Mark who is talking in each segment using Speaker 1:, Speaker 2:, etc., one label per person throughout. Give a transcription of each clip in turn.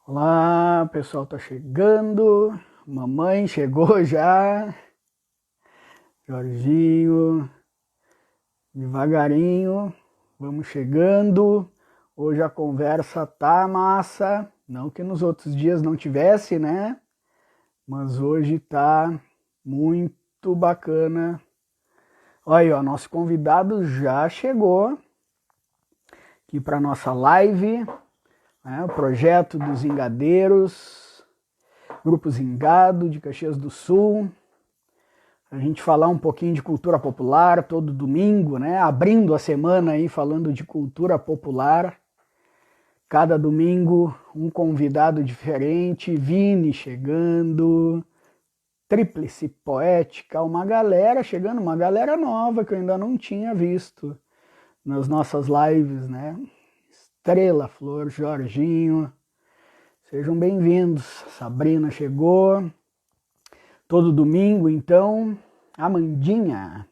Speaker 1: Olá, o pessoal tá chegando. Mamãe chegou já. Jorginho, devagarinho. Vamos chegando. Hoje a conversa tá massa. Não que nos outros dias não tivesse, né? Mas hoje tá muito bacana. Olha aí, ó, nosso convidado já chegou aqui para nossa live. O projeto dos Zingadeiros, Grupo Zingado de Caxias do Sul. A gente falar um pouquinho de cultura popular todo domingo, né? Abrindo a semana aí falando de cultura popular. Cada domingo um convidado diferente, Vini chegando, Tríplice Poética, uma galera chegando, uma galera nova que eu ainda não tinha visto nas nossas lives, né? Estrela, Flor, Jorginho, sejam bem-vindos. Sabrina chegou. Todo domingo, então, Amandinha.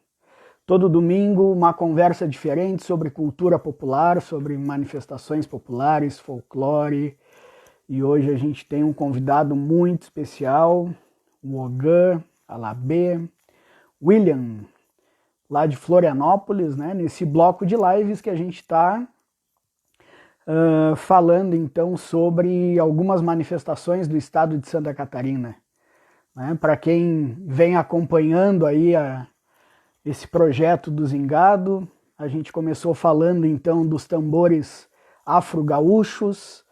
Speaker 1: Todo domingo, uma conversa diferente sobre cultura popular, sobre manifestações populares, folclore. E hoje a gente tem um convidado muito especial, o Ogan Alabê, William, lá de Florianópolis, né? Nesse bloco de lives que a gente está falando então sobre algumas manifestações do estado de Santa Catarina. Né? Para quem vem acompanhando aí esse projeto do Zingado, a gente começou falando então dos tambores afro-gaúchos,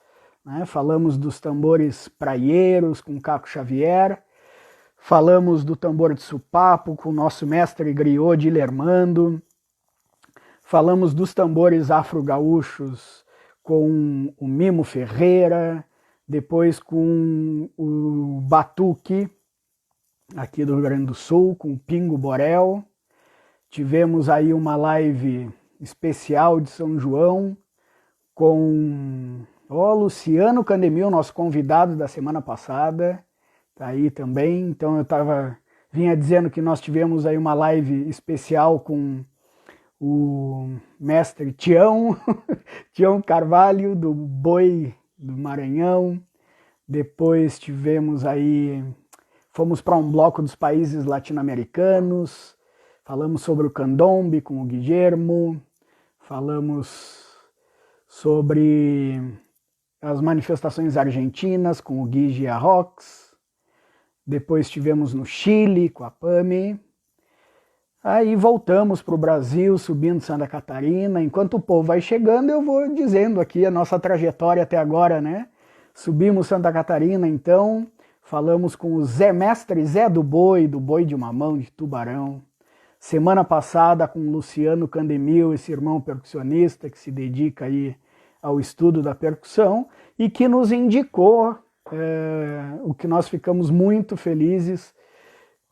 Speaker 1: né? Falamos dos tambores praieiros com Caco Xavier, falamos do tambor de supapo com o nosso mestre griot de Lermando, falamos dos tambores afro-gaúchos com o Mimo Ferreira, depois com o batuque, aqui do Rio Grande do Sul, com o Pingo Borel. Tivemos aí uma live especial de São João com o Luciano Candemil, nosso convidado da semana passada, tá aí também. Então eu vinha dizendo que nós tivemos aí uma live especial com o mestre Tião, Tião Carvalho, do Boi do Maranhão. Depois tivemos aí, fomos para um bloco dos países latino-americanos, falamos sobre o candombe com o Guillermo, falamos sobre as manifestações argentinas com o Guigi Arrox, depois tivemos no Chile com a Pami. Aí voltamos para o Brasil, subindo Santa Catarina. Enquanto o povo vai chegando, eu vou dizendo aqui a nossa trajetória até agora, né? Subimos Santa Catarina, então, falamos com o Zé Mestre Zé do Boi de Mamão, de Tubarão. Semana passada com o Luciano Candemil, esse irmão percussionista que se dedica aí ao estudo da percussão e que nos indicou, o que nós ficamos muito felizes,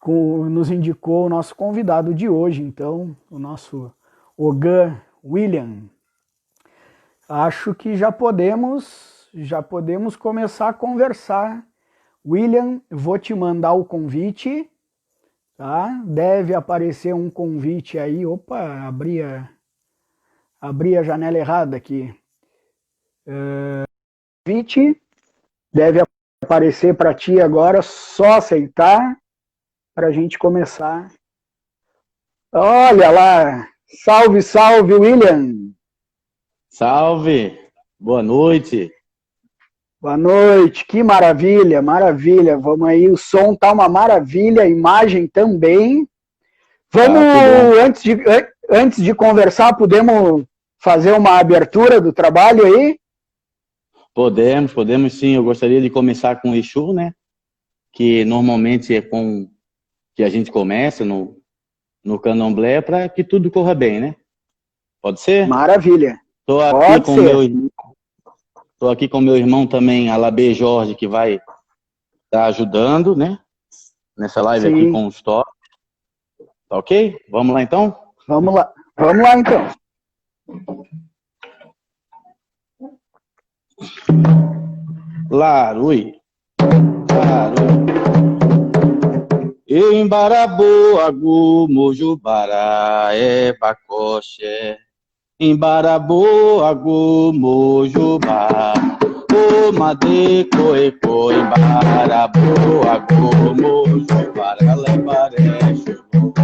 Speaker 1: nos indicou o nosso convidado de hoje, então, o nosso Ogan William. Acho que já podemos começar a conversar. William, vou te mandar o convite, tá? Deve aparecer um convite aí. Opa, abri a janela errada aqui. Convite deve aparecer para ti agora, só aceitar para a gente começar. Olha lá, salve, salve, William.
Speaker 2: Salve, boa noite.
Speaker 1: Boa noite, que maravilha, maravilha. Vamos aí, o som tá uma maravilha, a imagem também. Vamos, antes de conversar, podemos fazer uma abertura do trabalho aí?
Speaker 2: Podemos sim. Eu gostaria de começar com o Exu, né? Que normalmente é com que a gente começa no candomblé para que tudo corra bem, né? Pode ser?
Speaker 1: Maravilha.
Speaker 2: Estou aqui com meu irmão também, Alabê Jorge, que vai estar ajudando, né? Nessa live Sim. Aqui com os toques. Tá ok? Vamos lá então?
Speaker 1: Vamos lá então.
Speaker 2: Larui. Embaraboagu, Mojubara, Bacoché. Embaraboagu, Mojubá. O made koe koe barabu agomo para levaré chulo.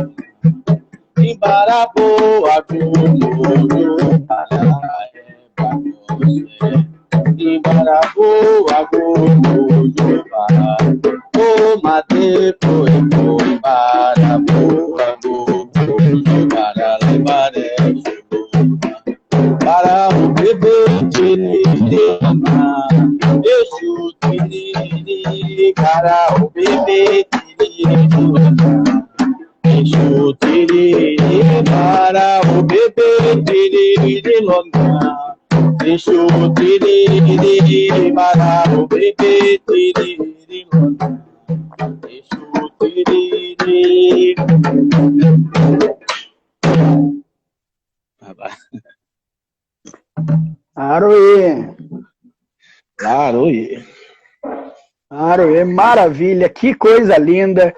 Speaker 2: Imbarabu agomo para Imbarabu agomo para o made koe koe barabu agomo para levaré chulo. Para o bebê tiririama, Exu tiriri, para o bebê tiririama, Exu tiriri, para o bebê tiriri, lona, Exu tiriri, para o bebê tiriri, lona, Exu tiriri.
Speaker 1: Aroê!
Speaker 2: Aroê!
Speaker 1: Aroê, maravilha, que coisa linda!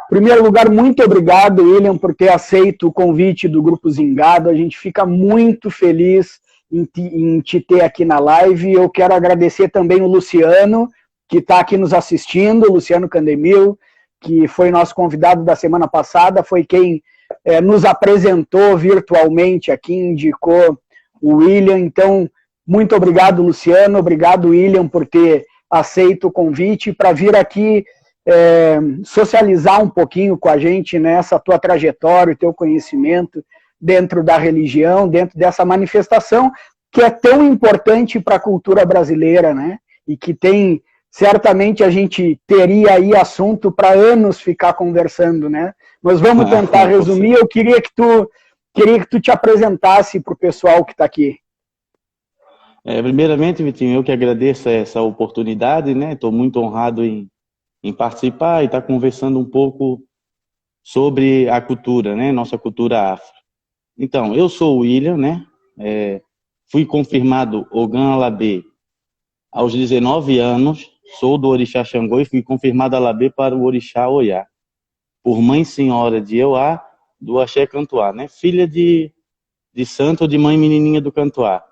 Speaker 1: Em primeiro lugar, muito obrigado, William, por ter aceito o convite do Grupo Zingado. A gente fica muito feliz em te ter aqui na live. Eu quero agradecer também o Luciano, que está aqui nos assistindo, Luciano Candemil, que foi nosso convidado da semana passada, foi quem nos apresentou virtualmente aqui, indicou o William. Então, muito obrigado, Luciano, obrigado, William, por ter aceito o convite para vir aqui socializar um pouquinho com a gente nessa tua trajetória, o teu conhecimento dentro da religião, dentro dessa manifestação que é tão importante para a cultura brasileira, né? E que tem, certamente a gente teria aí assunto para anos ficar conversando, né? Mas vamos tentar resumir. Eu queria que tu te apresentasse para o pessoal que está aqui.
Speaker 2: Primeiramente, Vitinho, eu que agradeço essa oportunidade, né? Estou muito honrado em participar e estar conversando um pouco sobre a cultura, né? Nossa cultura afro. Então, eu sou o William, né? Fui confirmado Ogã Alabê aos 19 anos, sou do Orixá Xangô e fui confirmado Alabê para o Orixá Oiá, por mãe senhora de Euá, do Axé Cantuá, né? Filha de santo ou de mãe menininha do Cantuá.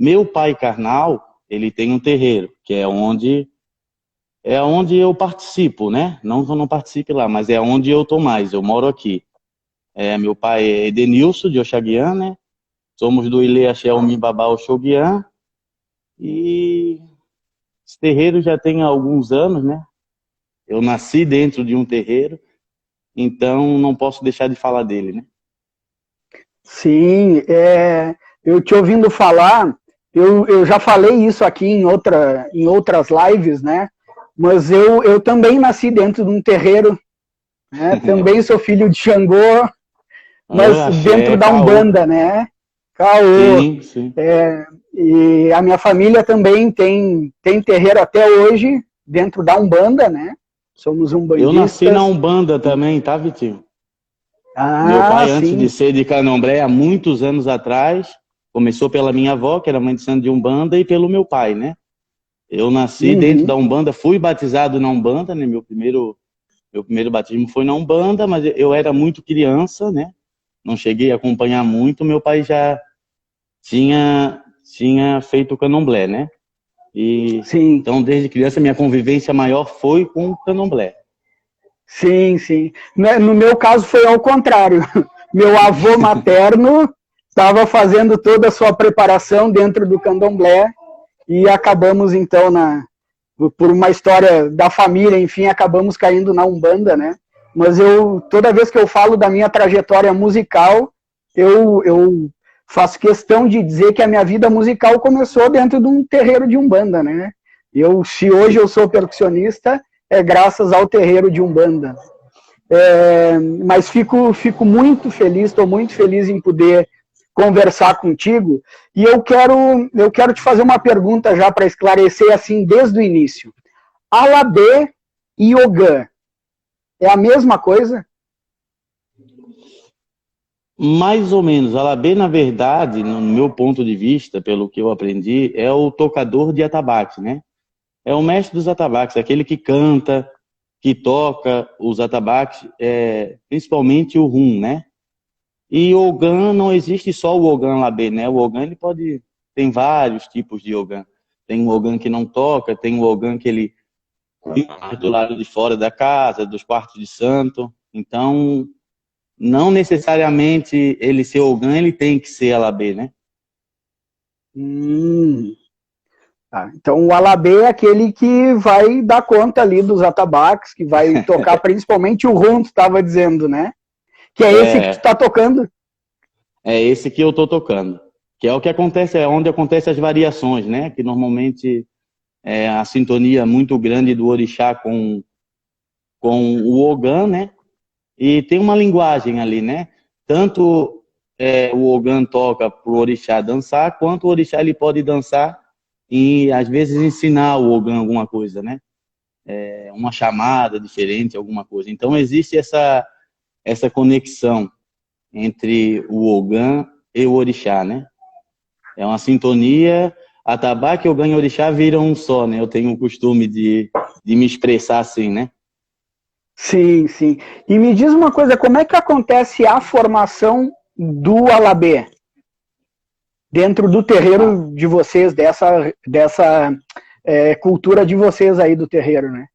Speaker 2: Meu pai carnal, ele tem um terreiro, que é onde eu participo, né? Não que eu não participe lá, mas é onde eu tô mais, eu moro aqui. Meu pai é Edenilson, de Oxaguian, né? Somos do Ilê Axé Umibabá Oxoguian. E esse terreiro já tem alguns anos, né? Eu nasci dentro de um terreiro, então não posso deixar de falar dele, né?
Speaker 1: Sim, eu te ouvindo falar, eu já falei isso aqui em outras lives, né? Mas eu também nasci dentro de um terreiro, né? Também sou filho de Xangô, mas dentro da Umbanda, né? Caô.
Speaker 2: Sim, sim.
Speaker 1: E a minha família também tem terreiro até hoje, dentro da Umbanda, né? Somos umbandistas.
Speaker 2: Eu nasci na Umbanda também, tá, Vitinho? Meu pai, antes de ser de Candomblé, há muitos anos atrás, começou pela minha avó, que era mãe de santo de Umbanda, e pelo meu pai, né? Eu nasci dentro da Umbanda, fui batizado na Umbanda, né? Meu primeiro batismo foi na Umbanda, mas eu era muito criança, né? Não cheguei a acompanhar muito. Meu pai já tinha feito o Candomblé, né? Então, desde criança, minha convivência maior foi com o Candomblé.
Speaker 1: Sim, sim. No meu caso foi ao contrário. Meu avô materno estava fazendo toda a sua preparação dentro do Candomblé e acabamos, então, por uma história da família, enfim, acabamos caindo na Umbanda, né? Mas toda vez que eu falo da minha trajetória musical, eu faço questão de dizer que a minha vida musical começou dentro de um terreiro de Umbanda, né? Se hoje eu sou percussionista, é graças ao terreiro de Umbanda. Mas fico muito feliz, estou muito feliz em poder conversar contigo, e eu quero te fazer uma pergunta já para esclarecer assim desde o início. Alabê e Ogã é a mesma coisa?
Speaker 2: Mais ou menos. Alabê, na verdade, no meu ponto de vista, pelo que eu aprendi, é o tocador de atabaque, né? É o mestre dos atabaques, aquele que canta, que toca os atabaques, principalmente o rum, né? E o Ogã, não existe só o Ogã Alabê, né? O Ogã, tem vários tipos de Ogã. tem um ogã que não toca, tem um ogã que ele do lado de fora da casa, dos quartos de santo. Então, não necessariamente ele ser ogã, ele tem que ser alabê, né?
Speaker 1: Tá. Então o alabê é aquele que vai dar conta ali dos atabaques, que vai tocar principalmente o rum, tu estava dizendo, né? Que é esse que tu tá tocando.
Speaker 2: É esse que eu tô tocando. Que é o que acontece, é onde acontecem as variações, né? Que normalmente é a sintonia muito grande do orixá com o ogã, né? E tem uma linguagem ali, né? Tanto o ogã toca pro orixá dançar, quanto o orixá ele pode dançar e às vezes ensinar o ogã alguma coisa, né? Uma chamada diferente, alguma coisa. Então existe essa conexão entre o ogã e o orixá, né? É uma sintonia, atabaque, ogã e orixá viram um só, né? Eu tenho o costume de me expressar assim, né?
Speaker 1: Sim, sim. E me diz uma coisa, como é que acontece a formação do alabê dentro do terreiro de vocês, dessa cultura de vocês aí do terreiro, né?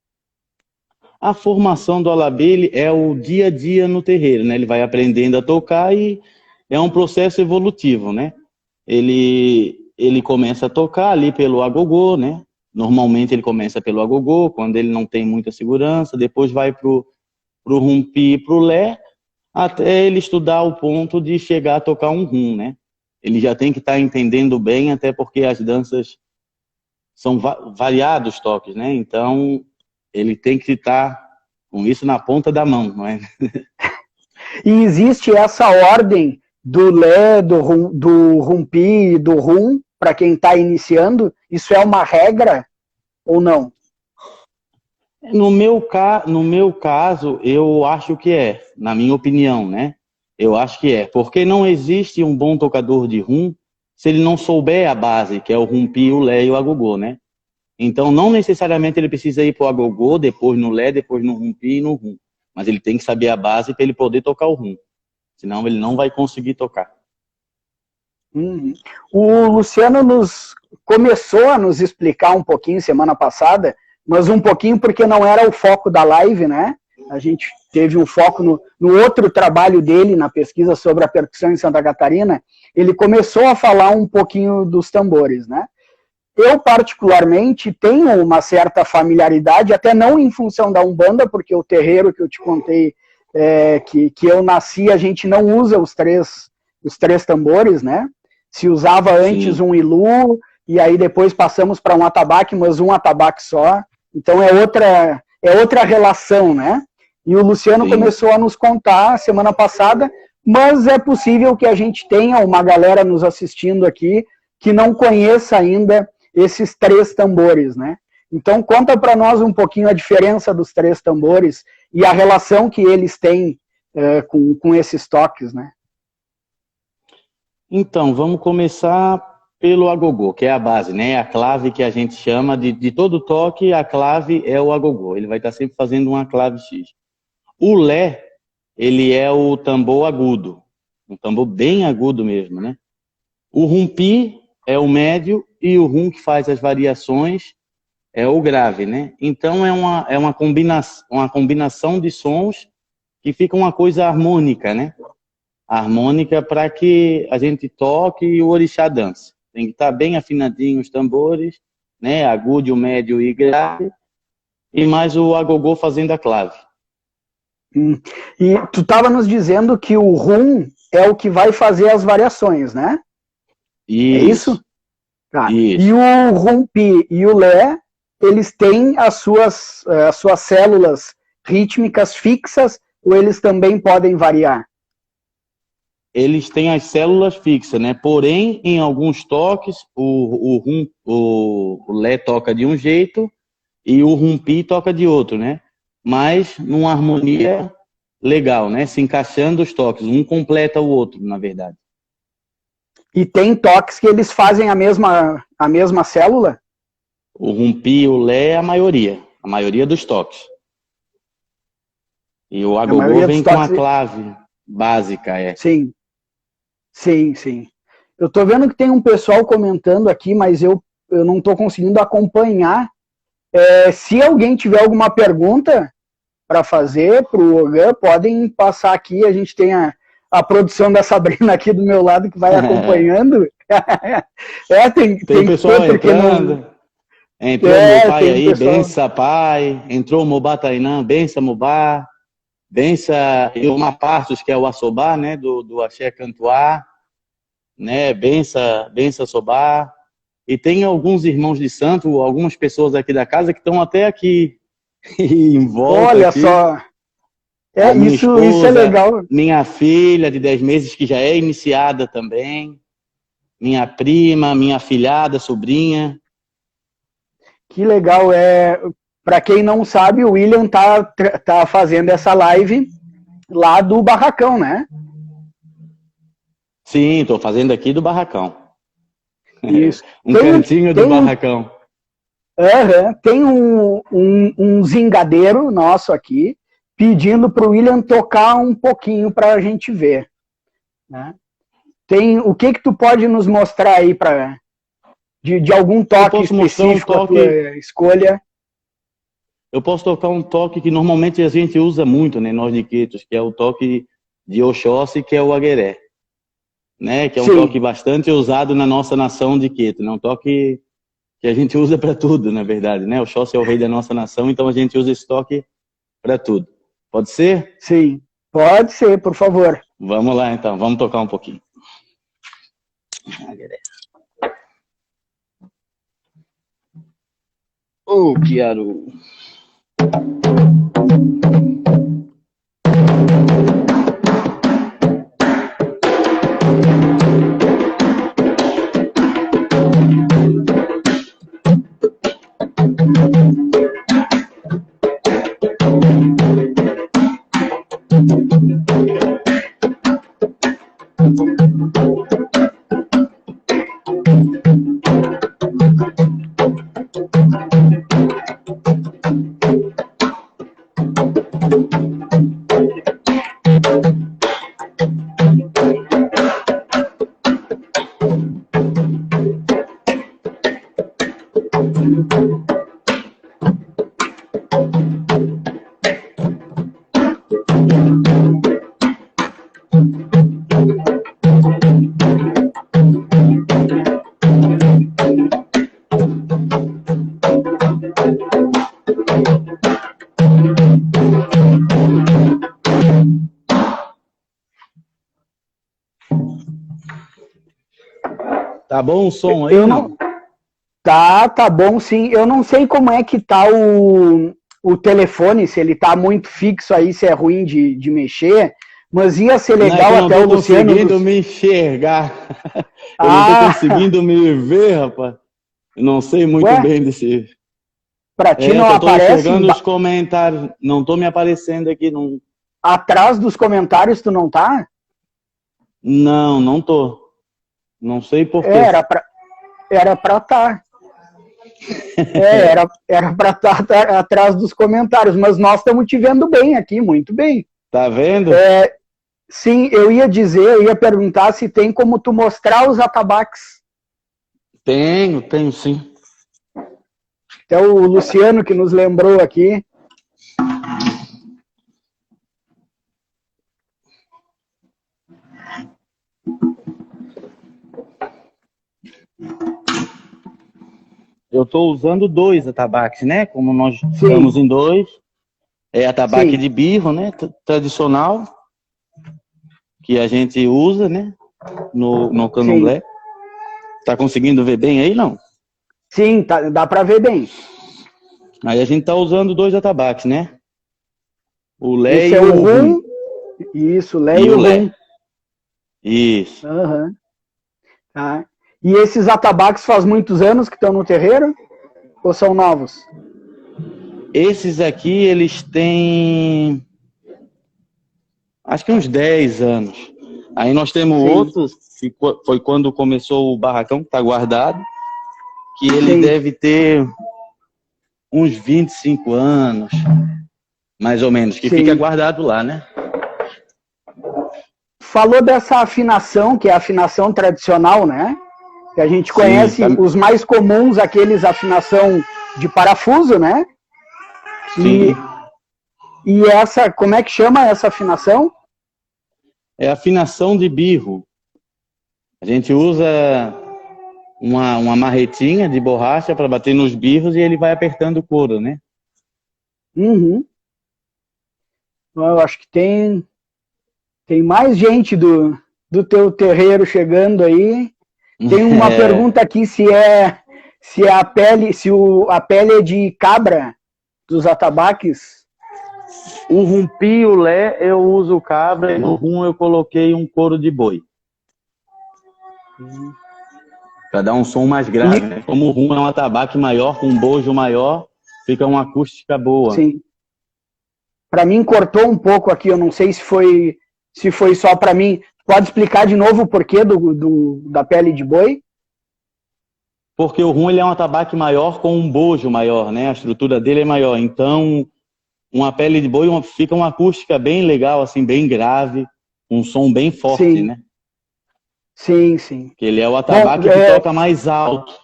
Speaker 2: A formação do alabê é o dia a dia no terreiro, né? Ele vai aprendendo a tocar e é um processo evolutivo, né? Ele começa a tocar ali pelo agogô, né? Normalmente ele começa pelo agogô, quando ele não tem muita segurança, depois vai pro rumpi e pro lé, até ele estudar o ponto de chegar a tocar um rum, né? Ele já tem que estar entendendo bem, até porque as danças são variados toques, né? Então, ele tem que estar com isso na ponta da mão, não é?
Speaker 1: E existe essa ordem do lé, do rumpi, do rum, para quem está iniciando? Isso é uma regra ou não?
Speaker 2: No meu caso, eu acho que é, na minha opinião, né? Eu acho que é, porque não existe um bom tocador de rum se ele não souber a base, que é o rumpi, o lé e o agogô, né? Então, não necessariamente ele precisa ir para o agogô, depois no lé, depois no rumpi e no rum. Mas ele tem que saber a base para ele poder tocar o rum. Senão ele não vai conseguir tocar.
Speaker 1: O Luciano começou a nos explicar um pouquinho semana passada, mas um pouquinho porque não era o foco da live, né? A gente teve um foco no outro trabalho dele, na pesquisa sobre a percussão em Santa Catarina. Ele começou a falar um pouquinho dos tambores, né? Eu, particularmente, tenho uma certa familiaridade, até não em função da Umbanda, porque o terreiro que eu te contei, que eu nasci, a gente não usa os três tambores, né? Se usava antes um ilu, e aí depois passamos para um atabaque, mas um atabaque só. Então é outra relação, né? E o Luciano começou a nos contar semana passada, mas é possível que a gente tenha uma galera nos assistindo aqui que não conheça ainda esses três tambores, né? Então conta para nós um pouquinho a diferença dos três tambores e a relação que eles têm com esses toques, né?
Speaker 2: Então, vamos começar pelo agogô, que é a base, né? A clave que a gente chama de todo toque, a clave é o agogô. Ele vai estar sempre fazendo uma clave X. O lé, ele é o tambor agudo, um tambor bem agudo mesmo, né? O rumpi é o médio e o rum que faz as variações é o grave, né? Então é uma combinação de sons que fica uma coisa harmônica, né? Harmônica para que a gente toque e o orixá dance. Tem que estar bem afinadinho os tambores, né? Agudo, médio e grave, e mais o agogô fazendo a clave.
Speaker 1: E tu estava nos dizendo que o rum é o que vai fazer as variações, né?
Speaker 2: Isso.
Speaker 1: É isso? Tá.
Speaker 2: Isso.
Speaker 1: E o rumpi e o lé, eles têm as suas células rítmicas fixas, ou eles também podem variar?
Speaker 2: Eles têm as células fixas, né? Porém, em alguns toques, o lé toca de um jeito e o rumpi toca de outro, né? Mas numa harmonia legal, né? Se encaixando os toques, um completa o outro, na verdade.
Speaker 1: E tem toques que eles fazem a mesma célula?
Speaker 2: O rumpi e o lé é a maioria dos toques. E o agogô vem com a clave básica,
Speaker 1: Sim. Eu tô vendo que tem um pessoal comentando aqui, mas eu eu não estou conseguindo acompanhar. Se alguém tiver alguma pergunta para fazer para o Ogan, podem passar aqui. A gente tem a produção da Sabrina aqui do meu lado que vai acompanhando.
Speaker 2: Tem pessoal entrando. Entrou meu pai aí,
Speaker 1: pessoal...
Speaker 2: bença pai. Entrou o Mobá Tainã, bença Mobá. Bença Ilmar Passos, que é o Assobá, né, do Axé Cantuá. Né, bença Sobá. E tem alguns irmãos de santo, algumas pessoas aqui da casa que estão até aqui em volta.
Speaker 1: Olha
Speaker 2: aqui.
Speaker 1: só.
Speaker 2: Isso
Speaker 1: é legal.
Speaker 2: Minha filha de 10 meses, que já é iniciada também. Minha prima, minha afilhada, sobrinha.
Speaker 1: Que legal. Para quem não sabe, o William tá fazendo essa live lá do Barracão, né?
Speaker 2: Sim, estou fazendo aqui do Barracão.
Speaker 1: Isso.
Speaker 2: Cantinho do Barracão.
Speaker 1: Tem um zingadeiro nosso aqui pedindo para o William tocar um pouquinho para a gente ver. Né? O que tu pode nos mostrar aí de algum toque específico, a tua escolha?
Speaker 2: Eu posso tocar um toque que normalmente a gente usa muito, né, nós de Quetos, que é o toque de Oxóssi, que é o agueré. Né, que é um toque bastante usado na nossa nação de Queto, né? Um toque que a gente usa para tudo, na verdade, né? O Oxóssi é o rei da nossa nação, então a gente usa esse toque para tudo. Pode ser?
Speaker 1: Sim, pode ser, por favor.
Speaker 2: Vamos lá, então, vamos tocar um pouquinho. Ô, Kiaru! Tá bom o som aí? Não?
Speaker 1: Tá bom sim. Eu não sei como é que tá o telefone, se ele tá muito fixo aí, se é ruim de mexer, mas ia ser legal até o Luciano...
Speaker 2: Eu não tô conseguindo me enxergar. Eu não tô conseguindo me ver, rapaz. Eu não sei muito bem desse...
Speaker 1: Pra ti não aparece?
Speaker 2: Eu tô enxergando os comentários, não tô me aparecendo aqui. Não...
Speaker 1: Atrás dos comentários tu não tá?
Speaker 2: Não, não tô. Não sei por quê.
Speaker 1: Era pra tá. Era pra estar atrás dos comentários, mas nós estamos te vendo bem aqui, muito bem.
Speaker 2: Tá vendo?
Speaker 1: Sim, eu ia perguntar se tem como tu mostrar os atabaques.
Speaker 2: Tenho sim.
Speaker 1: É o Luciano que nos lembrou aqui.
Speaker 2: Eu estou usando 2 atabaques, né? Como nós estamos em 2. É atabaque de birro, né? Tradicional. Que a gente usa, né? No candomblé. Tá conseguindo ver bem aí, não?
Speaker 1: Sim, dá para ver bem.
Speaker 2: Aí a gente tá usando 2 atabaques, né? O Lé
Speaker 1: e o Rum. Isso, Lé e o Rum.
Speaker 2: Isso.
Speaker 1: Uhum. Tá. E esses atabaques faz muitos anos que estão no terreiro? Ou são novos?
Speaker 2: Esses aqui, eles têm... acho que uns 10 anos. Aí nós temos outros, que foi quando começou o barracão, que está guardado, que ele deve ter uns 25 anos, mais ou menos, que fica guardado lá, né?
Speaker 1: Falou dessa afinação, que é a afinação tradicional, né? Que a gente conhece
Speaker 2: Sim,
Speaker 1: os mais comuns, aqueles afinação de parafuso, né?
Speaker 2: sim.
Speaker 1: E essa, como é que chama essa afinação?
Speaker 2: É afinação de birro. A gente usa uma marretinha de borracha para bater nos birros e ele vai apertando o couro, né?
Speaker 1: Uhum. Eu acho que tem mais gente do teu terreiro chegando aí. Tem uma
Speaker 2: É,
Speaker 1: pergunta aqui se a pele, a pele é de cabra dos atabaques.
Speaker 2: o rumpi e o lé eu uso cabra e no rum eu coloquei um couro de boi. Para dar um som mais
Speaker 1: E,
Speaker 2: grave, né? Como o rum é um atabaque maior, com um bojo maior, fica uma acústica boa.
Speaker 1: sim, para mim cortou um pouco aqui, eu não sei se foi só para mim. Pode explicar de novo o porquê da pele de boi?
Speaker 2: Porque o rum ele é um atabaque maior com um bojo maior, né? A estrutura dele é maior. Então, uma pele de boi fica uma acústica bem legal, assim, bem grave, um som bem forte,
Speaker 1: Sim,
Speaker 2: né?
Speaker 1: sim, sim.
Speaker 2: Que ele é o
Speaker 1: Bom,
Speaker 2: atabaque que toca mais alto.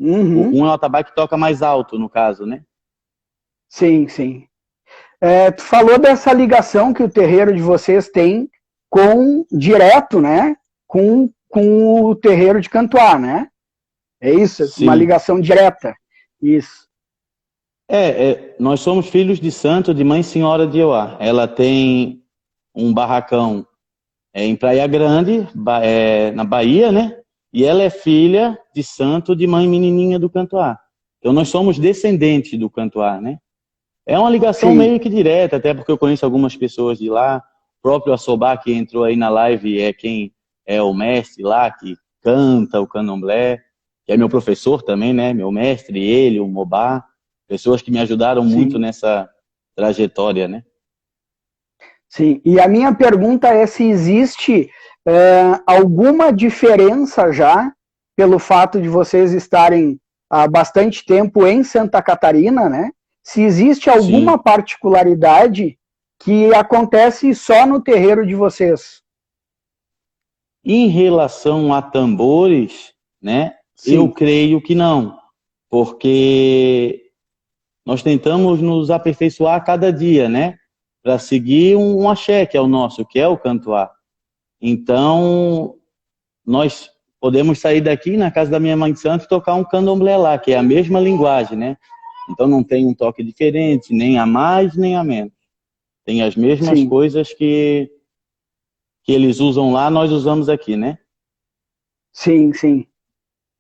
Speaker 2: O
Speaker 1: uhum,
Speaker 2: rum é o atabaque que toca mais alto, no caso, né?
Speaker 1: sim, sim. Tu falou dessa ligação que o terreiro de vocês tem direto, né? Com o terreiro de Cantuá, né? É isso? Uma
Speaker 2: Sim.
Speaker 1: ligação direta. Isso.
Speaker 2: Nós somos filhos de santo de Mãe Senhora de Euá. Ela tem um barracão em Praia Grande, na Bahia, né? E ela é filha de santo de Mãe Menininha do Cantuá. Então nós somos descendentes do Cantuá, né? É uma ligação
Speaker 1: Sim,
Speaker 2: meio que direta, até porque eu conheço algumas pessoas de lá. O próprio Assobá, que entrou aí na live, é quem é o mestre lá, que canta o candomblé, que é meu professor também, né? Meu mestre, ele, o Mobá. Pessoas que me ajudaram muito
Speaker 1: sim,
Speaker 2: nessa trajetória, né?
Speaker 1: sim. E a minha pergunta é se existe alguma diferença já, pelo fato de vocês estarem há bastante tempo em Santa Catarina, né? Se existe alguma
Speaker 2: Sim.
Speaker 1: particularidade que acontece só no terreiro de vocês.
Speaker 2: Em relação a tambores, né? Eu
Speaker 1: Sim,
Speaker 2: creio que não, porque nós tentamos nos aperfeiçoar a cada dia, né? Para seguir um axé, que é o nosso, que é o cantoar. Então, nós podemos sair daqui na casa da minha mãe de santo e tocar um candomblé lá, que é a mesma linguagem, né? Então não tem um toque diferente, nem a mais, nem a menos. Tem as mesmas
Speaker 1: sim,
Speaker 2: coisas que eles usam lá, nós usamos aqui, né?
Speaker 1: sim, sim.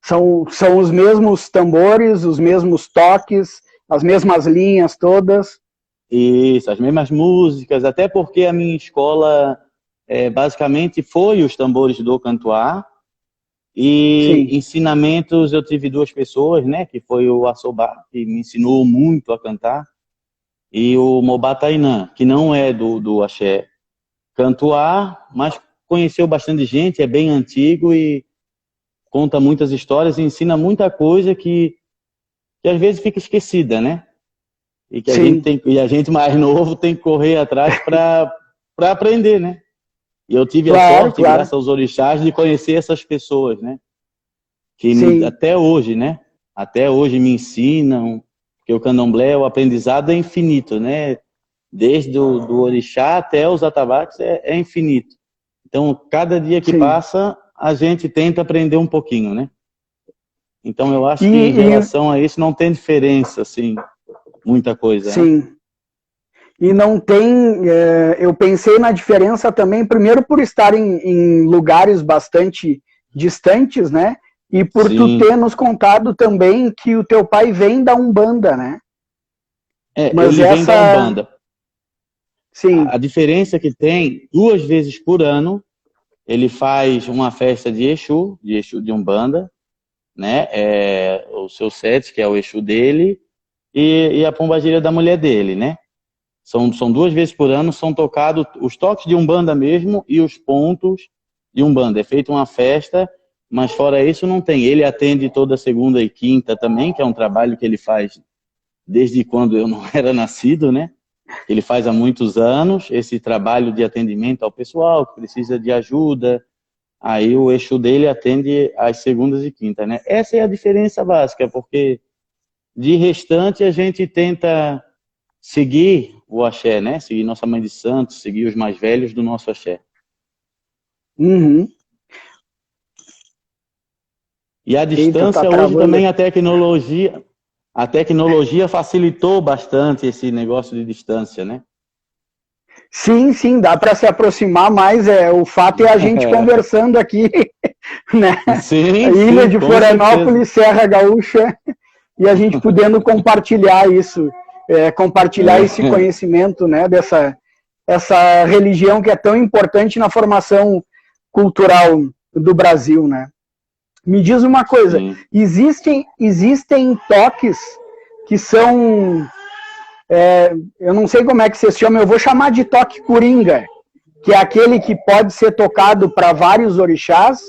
Speaker 1: São os mesmos tambores, os mesmos toques, as mesmas linhas todas.
Speaker 2: Isso, as mesmas músicas, até porque a minha escola basicamente foi os tambores do cantoar. E
Speaker 1: Sim,
Speaker 2: ensinamentos, eu tive duas pessoas, né? Que foi o Assobá, que me ensinou muito a cantar, e o Mobá Tainã, que não é do axé cantoar, mas conheceu bastante gente, é bem antigo e conta muitas histórias e ensina muita coisa que às vezes fica esquecida, né? E que
Speaker 1: sim,
Speaker 2: a gente mais novo tem que correr atrás para aprender, né? E eu tive a
Speaker 1: claro,
Speaker 2: sorte,
Speaker 1: claro.
Speaker 2: graças aos orixás, de conhecer essas pessoas, né?
Speaker 1: Sim,
Speaker 2: Até hoje, né? Até hoje me ensinam, porque o candomblé, o aprendizado é infinito, né? Desde do orixá até os atabaques é infinito. Então, cada dia que
Speaker 1: sim.
Speaker 2: passa, a gente tenta aprender um pouquinho, né? Então, eu
Speaker 1: E,
Speaker 2: acho que em
Speaker 1: e
Speaker 2: relação a isso não tem diferença, assim, muita coisa, né?
Speaker 1: sim. E não tem. Eu pensei na diferença também, primeiro por estar em lugares bastante distantes, né? E por tu
Speaker 2: Sim.
Speaker 1: ter nos contado também que o teu pai vem da Umbanda, né? Mas
Speaker 2: Ele vem da
Speaker 1: essa.
Speaker 2: Umbanda. A
Speaker 1: Sim,
Speaker 2: diferença que tem, 2 vezes por ano, ele faz uma festa de Exu de Umbanda, né? O seu Sete, que é o Exu dele, e a pombagira da mulher dele, né? São 2 vezes por ano, são tocados os toques de Umbanda mesmo e os pontos de Umbanda. É feita uma festa, mas fora isso não tem. Ele atende toda segunda e quinta também, que é um trabalho que ele faz desde quando eu não era nascido, né? Ele faz há muitos anos esse trabalho de atendimento ao pessoal que precisa de ajuda, aí o Exu dele atende às segundas e quintas, né? Essa é a diferença básica, porque de restante a gente tenta seguir o axé, né? Seguir nossa mãe de santo, seguir os mais velhos do nosso axé.
Speaker 1: Uhum.
Speaker 2: E a
Speaker 1: Eita,
Speaker 2: distância
Speaker 1: tá
Speaker 2: hoje
Speaker 1: travando.
Speaker 2: também a tecnologia facilitou bastante esse negócio de distância, né?
Speaker 1: Sim, sim, dá para se aproximar mais. O fato é a gente conversando aqui, né?
Speaker 2: Sim,
Speaker 1: Ilha
Speaker 2: sim,
Speaker 1: de
Speaker 2: com certeza.
Speaker 1: Florianópolis, Serra Gaúcha, e a gente podendo compartilhar isso, compartilhar esse conhecimento, né? Essa religião que é tão importante na formação cultural do Brasil, né? Me diz uma coisa,
Speaker 2: Sim.
Speaker 1: existem toques que são, eu não sei como é que vocês chamam, eu vou chamar de toque coringa, que é aquele que pode ser tocado para vários orixás,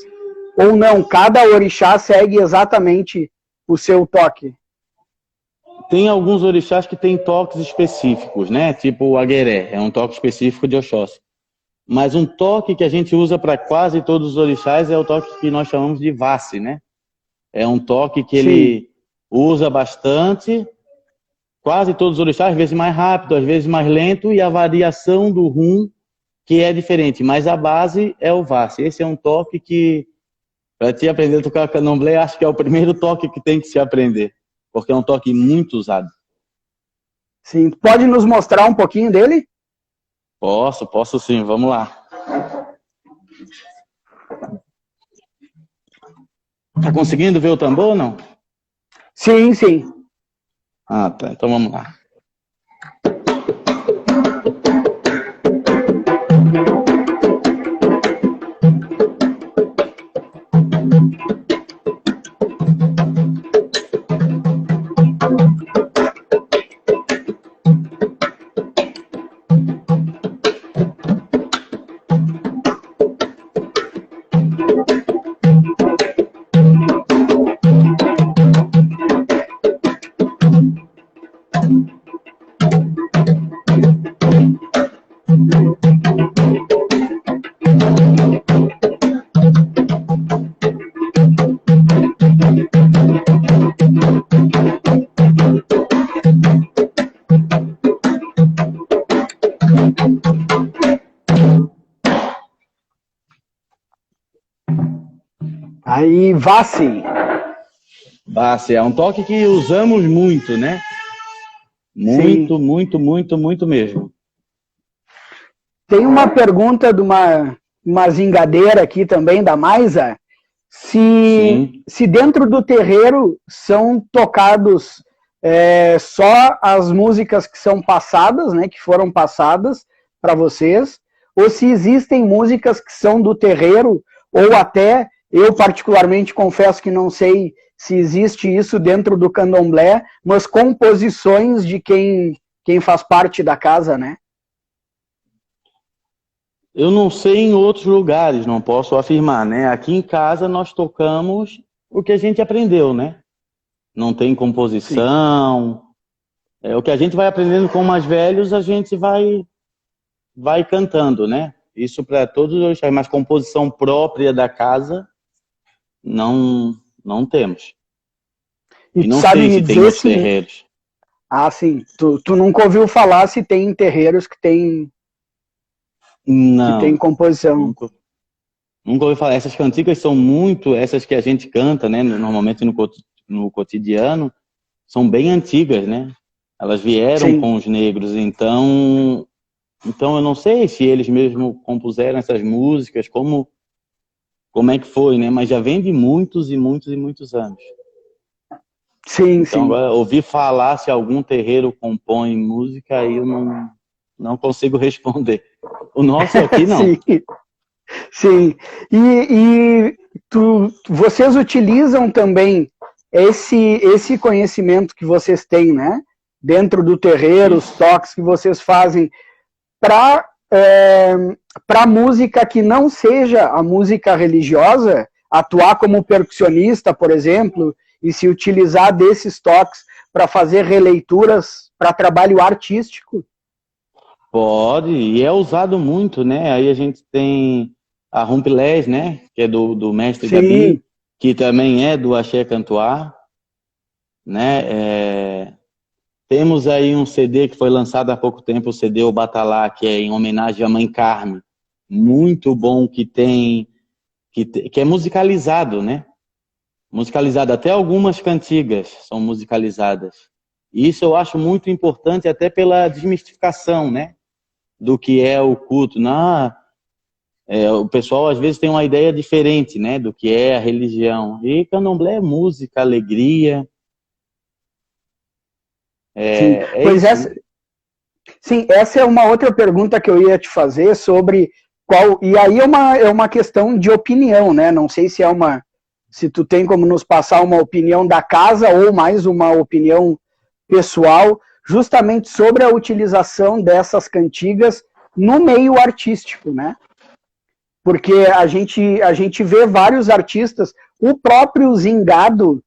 Speaker 1: ou não, cada orixá segue exatamente o seu toque.
Speaker 2: Tem alguns orixás que têm toques específicos, né? Tipo o agueré, é um toque específico de Oxóssi. Mas um toque que a gente usa para quase todos os orixás é o toque que nós chamamos de Vassi, né? É um toque que
Speaker 1: Sim.
Speaker 2: ele usa bastante, quase todos os orixás, às vezes mais rápido, às vezes mais lento, e a variação do rum que é diferente, mas a base é o Vassi. Esse é um toque que, para te aprender a tocar candomblé, acho que é o primeiro toque que tem que se aprender, porque é um toque muito usado.
Speaker 1: Sim. Pode nos mostrar um pouquinho dele?
Speaker 2: Posso sim, vamos lá. Tá conseguindo ver o tambor ou não?
Speaker 1: Sim, sim.
Speaker 2: Ah, tá, então vamos lá.
Speaker 1: Aí, Vassi.
Speaker 2: Bassi, é um toque que usamos muito, né? Muito,
Speaker 1: Sim.
Speaker 2: muito mesmo.
Speaker 1: Tem uma pergunta de uma zingadeira aqui também, da Maisa, se dentro do terreiro são tocados só as músicas que são passadas, né, que foram passadas para vocês, ou se existem músicas que são do terreiro, ou até, eu particularmente confesso que não sei se existe isso dentro do candomblé, mas composições de quem faz parte da casa, né?
Speaker 2: Eu não sei em outros lugares, não posso afirmar, né? Aqui em casa nós tocamos o que a gente aprendeu, né? Não tem composição. É, o que a gente vai aprendendo com mais velhos, a gente vai cantando, né? Isso para todos os orixás, mas composição própria da casa não temos.
Speaker 1: E
Speaker 2: E
Speaker 1: tu
Speaker 2: não
Speaker 1: sabe
Speaker 2: sei
Speaker 1: me
Speaker 2: se tem
Speaker 1: dizer
Speaker 2: outros
Speaker 1: se...
Speaker 2: terreiros.
Speaker 1: Ah, sim. Tu nunca ouviu falar se tem terreiros que tem
Speaker 2: Não,
Speaker 1: composição.
Speaker 2: nunca ouvi falar. Essas cantigas são muito, essas que a gente canta, né? Normalmente no cotidiano, são bem antigas, né? Elas vieram
Speaker 1: Sim.
Speaker 2: com os negros, então eu não sei se eles mesmo compuseram essas músicas, como é que foi, né? Mas já vem de muitos e muitos e muitos anos.
Speaker 1: Sim,
Speaker 2: Então,
Speaker 1: sim.
Speaker 2: agora, ouvir falar se algum terreiro compõe música, aí eu não consigo responder. O nosso aqui, não.
Speaker 1: Sim, sim. E vocês utilizam também esse conhecimento que vocês têm, né? Dentro do terreiro, os toques que vocês fazem para música que não seja a música religiosa, atuar como percussionista, por exemplo, e se utilizar desses toques para fazer releituras para trabalho artístico?
Speaker 2: Pode, e é usado muito, né? Aí a gente tem a Rumpelés, né? Que é do mestre
Speaker 1: Sim.
Speaker 2: Gabi, que também é do Axé Cantuá, né? Temos aí um CD que foi lançado há pouco tempo, o CD O Batalá, que é em homenagem à Mãe Carme. Muito bom, que é musicalizado, né? Musicalizado, até algumas cantigas são musicalizadas. Isso eu acho muito importante, até pela desmistificação, né? Do que é o culto. O pessoal às vezes tem uma ideia diferente, né? Do que é a religião. E candomblé é música, alegria.
Speaker 1: Sim,
Speaker 2: É
Speaker 1: pois
Speaker 2: isso, né?
Speaker 1: sim, essa é uma outra pergunta que eu ia te fazer sobre qual. E aí é uma questão de opinião, né? Não sei se é uma. Se tu tem como nos passar uma opinião da casa ou mais uma opinião pessoal, justamente sobre a utilização dessas cantigas no meio artístico, né? Porque a gente vê vários artistas, o próprio Zingado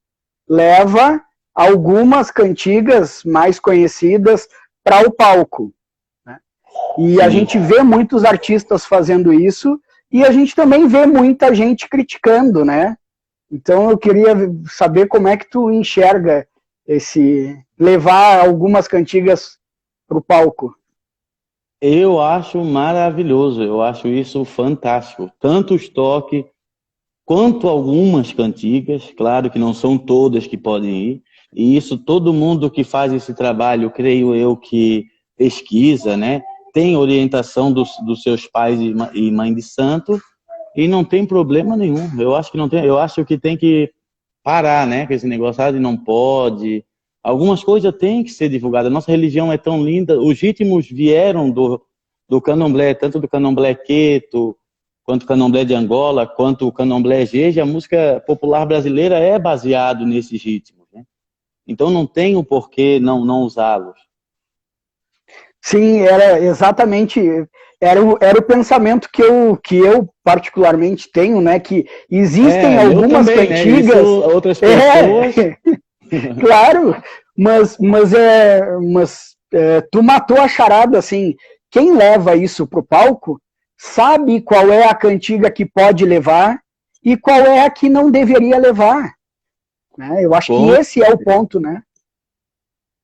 Speaker 1: leva algumas cantigas mais conhecidas para o palco. Né? E a gente vê muitos artistas fazendo isso e a gente também vê muita gente criticando, né? Então eu queria saber como é que tu enxerga esse levar algumas cantigas para o palco.
Speaker 2: Eu acho maravilhoso, eu acho isso fantástico. Tanto os toques quanto algumas cantigas, claro que não são todas que podem ir, e isso todo mundo que faz esse trabalho, creio eu, que pesquisa, né? Tem orientação dos seus pais e mãe de santo, e não tem problema nenhum. Eu acho que não tem, eu acho que tem que parar, né? Com esse negócio de não pode. Algumas coisas têm que ser divulgadas. Nossa religião é tão linda. Os ritmos vieram do candomblé, tanto do candomblé queto, quanto o candomblé de Angola, quanto o candomblé jeje. A música popular brasileira é baseado nesses ritmos, né? Então não tem o porquê não usá-los.
Speaker 1: Sim, era exatamente, era o pensamento que eu particularmente tenho, né, que existem
Speaker 2: Eu
Speaker 1: algumas
Speaker 2: também, né? Isso
Speaker 1: cantigas,
Speaker 2: outras pessoas.
Speaker 1: claro, mas tu matou a charada, assim, quem leva isso pro palco sabe qual é a cantiga que pode levar e qual é a que não deveria levar, né? Eu acho que
Speaker 2: Com
Speaker 1: esse é o ponto, né?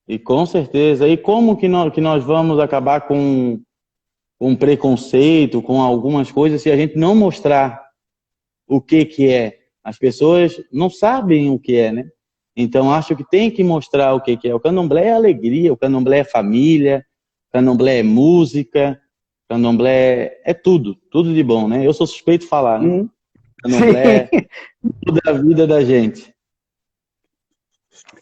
Speaker 2: E com certeza. E como que nós vamos acabar com preconceito, com algumas coisas, se a gente não mostrar o que é? As pessoas não sabem o que é, né? Então, acho que tem que mostrar o que é. O candomblé é alegria, o candomblé é família, o candomblé é música, o candomblé é tudo, tudo de bom, né? Eu sou suspeito de falar, né? O
Speaker 1: Sim.
Speaker 2: candomblé é tudo da vida da gente.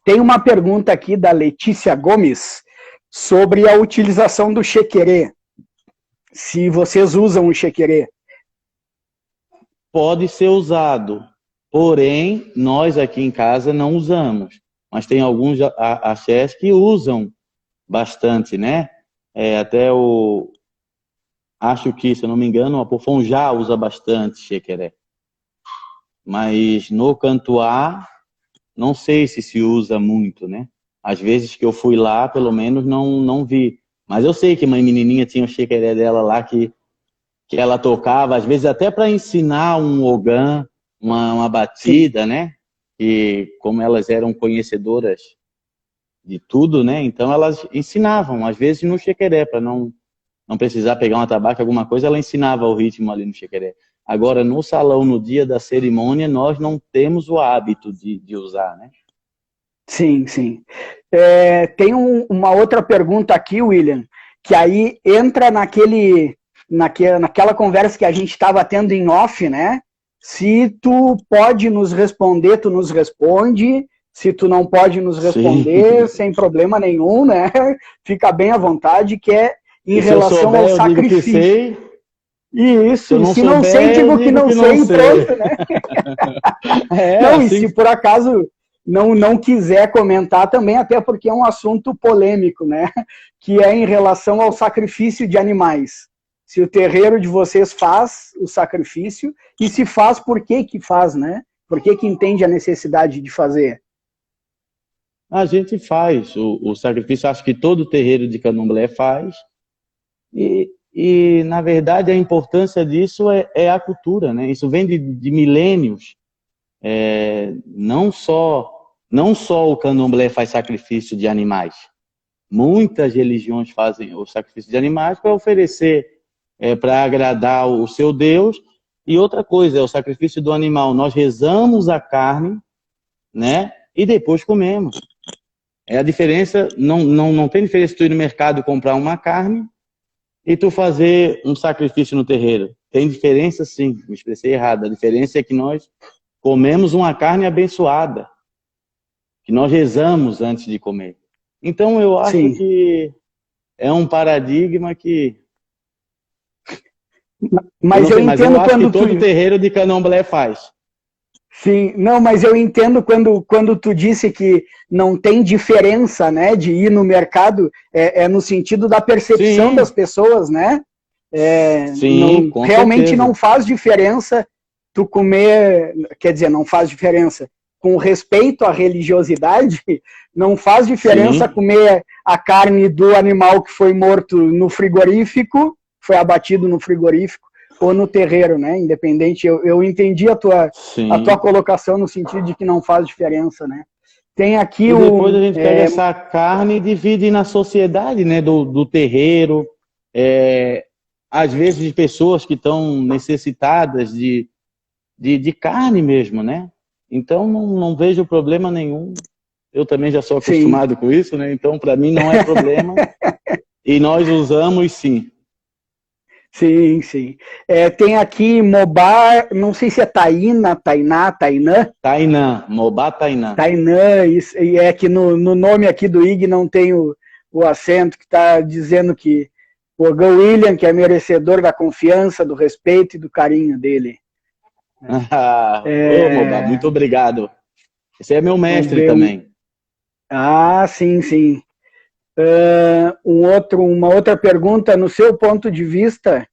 Speaker 1: Tem uma pergunta aqui da Letícia Gomes sobre a utilização do chequerê. Se vocês usam o chequerê.
Speaker 2: Pode ser usado, porém, nós aqui em casa não usamos. Mas tem alguns axés que usam bastante, né? Até acho que, se eu não me engano, o Apofon já usa bastante chequeré. Mas no cantuá, não sei se usa muito, né? Às vezes que eu fui lá, pelo menos não vi. Mas eu sei que uma menininha tinha o chequeré dela lá que ela tocava, às vezes até para ensinar um ogã, uma batida, né? E como elas eram conhecedoras de tudo, né? Então elas ensinavam, às vezes no chequeré, para não precisar pegar uma tabaca, alguma coisa, ela ensinava o ritmo ali no chequeré. Agora, no salão, no dia da cerimônia, nós não temos o hábito de usar, né?
Speaker 1: Sim, sim. Tem uma outra pergunta aqui, William, que aí entra naquela conversa que a gente estava tendo em off, né? Se tu pode nos responder, tu nos responde. Se tu não pode nos responder,
Speaker 2: Sim.
Speaker 1: sem problema nenhum, né? Fica bem à vontade, que é em
Speaker 2: E se eu
Speaker 1: relação ao
Speaker 2: souber, eu digo que
Speaker 1: sacrifício.
Speaker 2: sei. Se
Speaker 1: Isso,
Speaker 2: eu
Speaker 1: e
Speaker 2: não
Speaker 1: se não sei,
Speaker 2: souber, eu
Speaker 1: digo que
Speaker 2: digo
Speaker 1: não
Speaker 2: que não
Speaker 1: sei e
Speaker 2: sei.
Speaker 1: pronto, né?
Speaker 2: É,
Speaker 1: Não, e
Speaker 2: assim.
Speaker 1: se por acaso não quiser comentar também, até porque é um assunto polêmico, né? Que é em relação ao sacrifício de animais. Se o terreiro de vocês faz o sacrifício, e se faz, por que que faz, né? Por que que entende a necessidade de fazer?
Speaker 2: A gente faz o sacrifício, acho que todo terreiro de candomblé faz. E, na verdade, a importância disso é a cultura, né? Isso vem de milênios. Não só o candomblé faz sacrifício de animais. Muitas religiões fazem o sacrifício de animais para oferecer, para agradar o seu Deus. E outra coisa, é o sacrifício do animal. Nós rezamos a carne, né? E depois comemos. A diferença, não tem diferença tu ir no mercado comprar uma carne e tu fazer um sacrifício no terreiro. Tem diferença, sim, me expressei errado. A diferença é que nós comemos uma carne abençoada, que nós rezamos antes de comer. Então eu acho
Speaker 1: Sim.
Speaker 2: que é um paradigma que...
Speaker 1: Mas eu entendo
Speaker 2: acho que todo terreiro de candomblé faz.
Speaker 1: Sim, não, mas eu entendo quando tu disse que não tem diferença, né, de ir no mercado, no sentido da percepção das pessoas, né?
Speaker 2: Sim, com
Speaker 1: realmente
Speaker 2: certeza.
Speaker 1: Não faz diferença tu comer, quer dizer, não faz diferença. Com respeito à religiosidade, não faz diferença comer a carne do animal que foi morto no frigorífico, foi abatido no frigorífico, ou no terreiro, né? Independente, eu entendi a tua colocação no sentido de que não faz diferença, né? Tem aqui
Speaker 2: e depois a gente pega essa carne e divide na sociedade, né? Do terreiro, às vezes de pessoas que estão necessitadas de carne mesmo, né? Então não vejo problema nenhum. Eu também já sou acostumado com isso, né? Então para mim não é problema. E nós usamos sim.
Speaker 1: Sim, sim. Tem aqui Mobá, não sei se é Tainã.
Speaker 2: Tainã, Mobá Tainã.
Speaker 1: Tainã, e é que no nome aqui do IG não tem o acento, que está dizendo que o William, que é merecedor da confiança, do respeito e do carinho dele.
Speaker 2: Mobá, muito obrigado. Esse é meu mestre também.
Speaker 1: Sim, sim. Uma outra pergunta, no seu ponto de vista,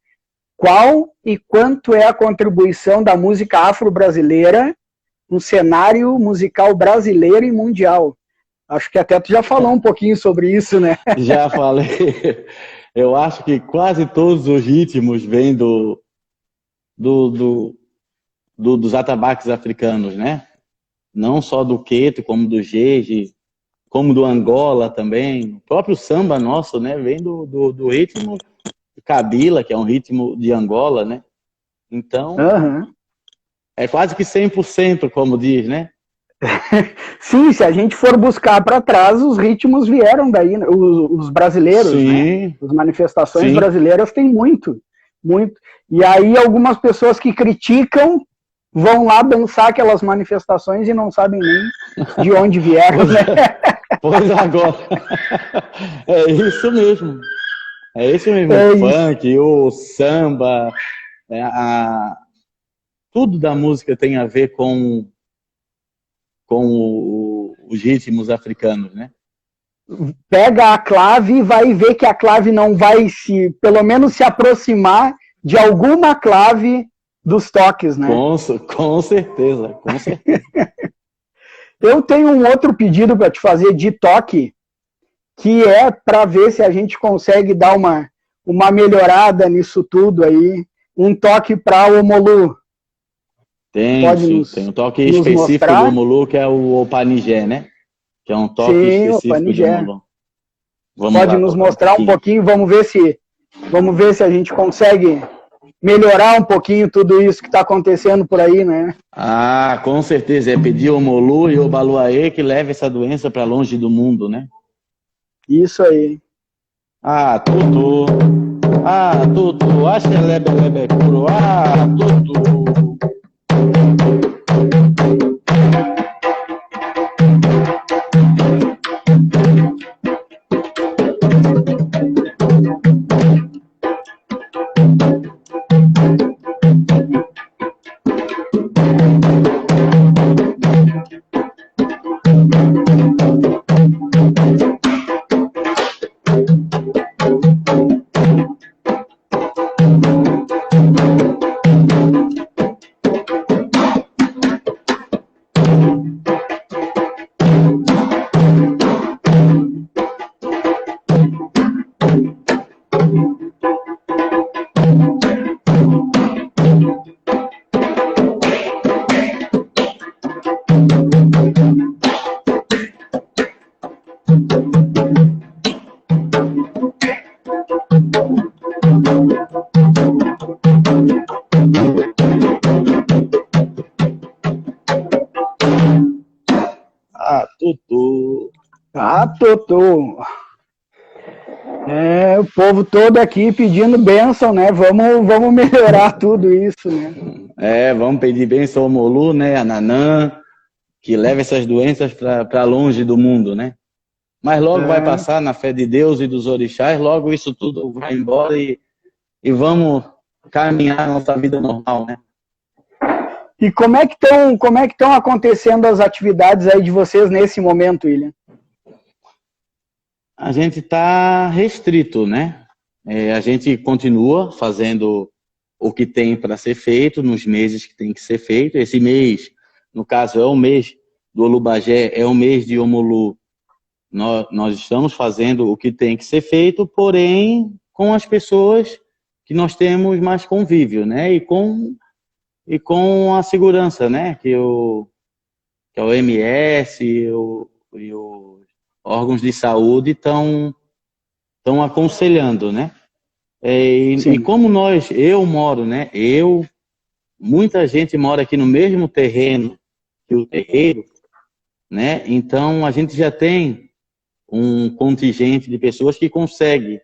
Speaker 1: qual e quanto é a contribuição da música afro-brasileira no cenário musical brasileiro e mundial? Acho que até tu já falou um pouquinho sobre isso, né?
Speaker 2: Já falei. Eu acho que quase todos os ritmos vêm dos atabaques africanos, né? Não só do queto, como do jeje, como do Angola também. O próprio samba nosso, né, vem do ritmo cabila, que é um ritmo de Angola, né? Então, é quase que 100%, como diz, né?
Speaker 1: Sim, se a gente for buscar para trás, os ritmos vieram daí, né? Os brasileiros, né? As manifestações brasileiras têm muito. E aí algumas pessoas que criticam vão lá dançar aquelas manifestações e não sabem nem de onde vieram, né?
Speaker 2: Pois agora. É isso mesmo. O funk, o samba, tudo da música tem a ver com os ritmos africanos, né?
Speaker 1: Pega a clave e vai ver que a clave não vai pelo menos se aproximar de alguma clave dos toques, né?
Speaker 2: Com certeza, com certeza.
Speaker 1: Eu tenho um outro pedido para te fazer de toque, que é para ver se a gente consegue dar uma melhorada nisso tudo aí. Um toque para o Omolu.
Speaker 2: Tem um toque específico do Omolu, que é o Opanigé, né? Que é um toque específico de Omolu.
Speaker 1: Pode nos mostrar um pouquinho, vamos ver se a gente consegue melhorar um pouquinho tudo isso que está acontecendo por aí, né?
Speaker 2: Com certeza. É pedir o Omolu e o Baluaê que leve essa doença para longe do mundo, né?
Speaker 1: Isso aí.
Speaker 2: Tutu. Tutu. Axelebelebe curo. Tutu. Tutu.
Speaker 1: Ah, Totô. O povo todo aqui pedindo bênção, né? Vamos melhorar tudo isso, né?
Speaker 2: Vamos pedir bênção ao Molu, né? A Nanã, que leva essas doenças para longe do mundo, né? Mas logo vai passar na fé de Deus e dos orixás, logo isso tudo vai embora e vamos caminhar a nossa vida normal, né?
Speaker 1: E como é que estão acontecendo as atividades aí de vocês nesse momento, William?
Speaker 2: A gente está restrito, né? A gente continua fazendo o que tem para ser feito nos meses que tem que ser feito. Esse mês, no caso, é o mês do Olubagé, é o mês de Omolu. Nós estamos fazendo o que tem que ser feito, porém com as pessoas que nós temos mais convívio, né? E com a segurança, né? Que é o OMS e os órgãos de saúde estão aconselhando, né? E como eu moro, né? Muita gente mora aqui no mesmo terreno que o terreiro, né? Então a gente já tem um contingente de pessoas que consegue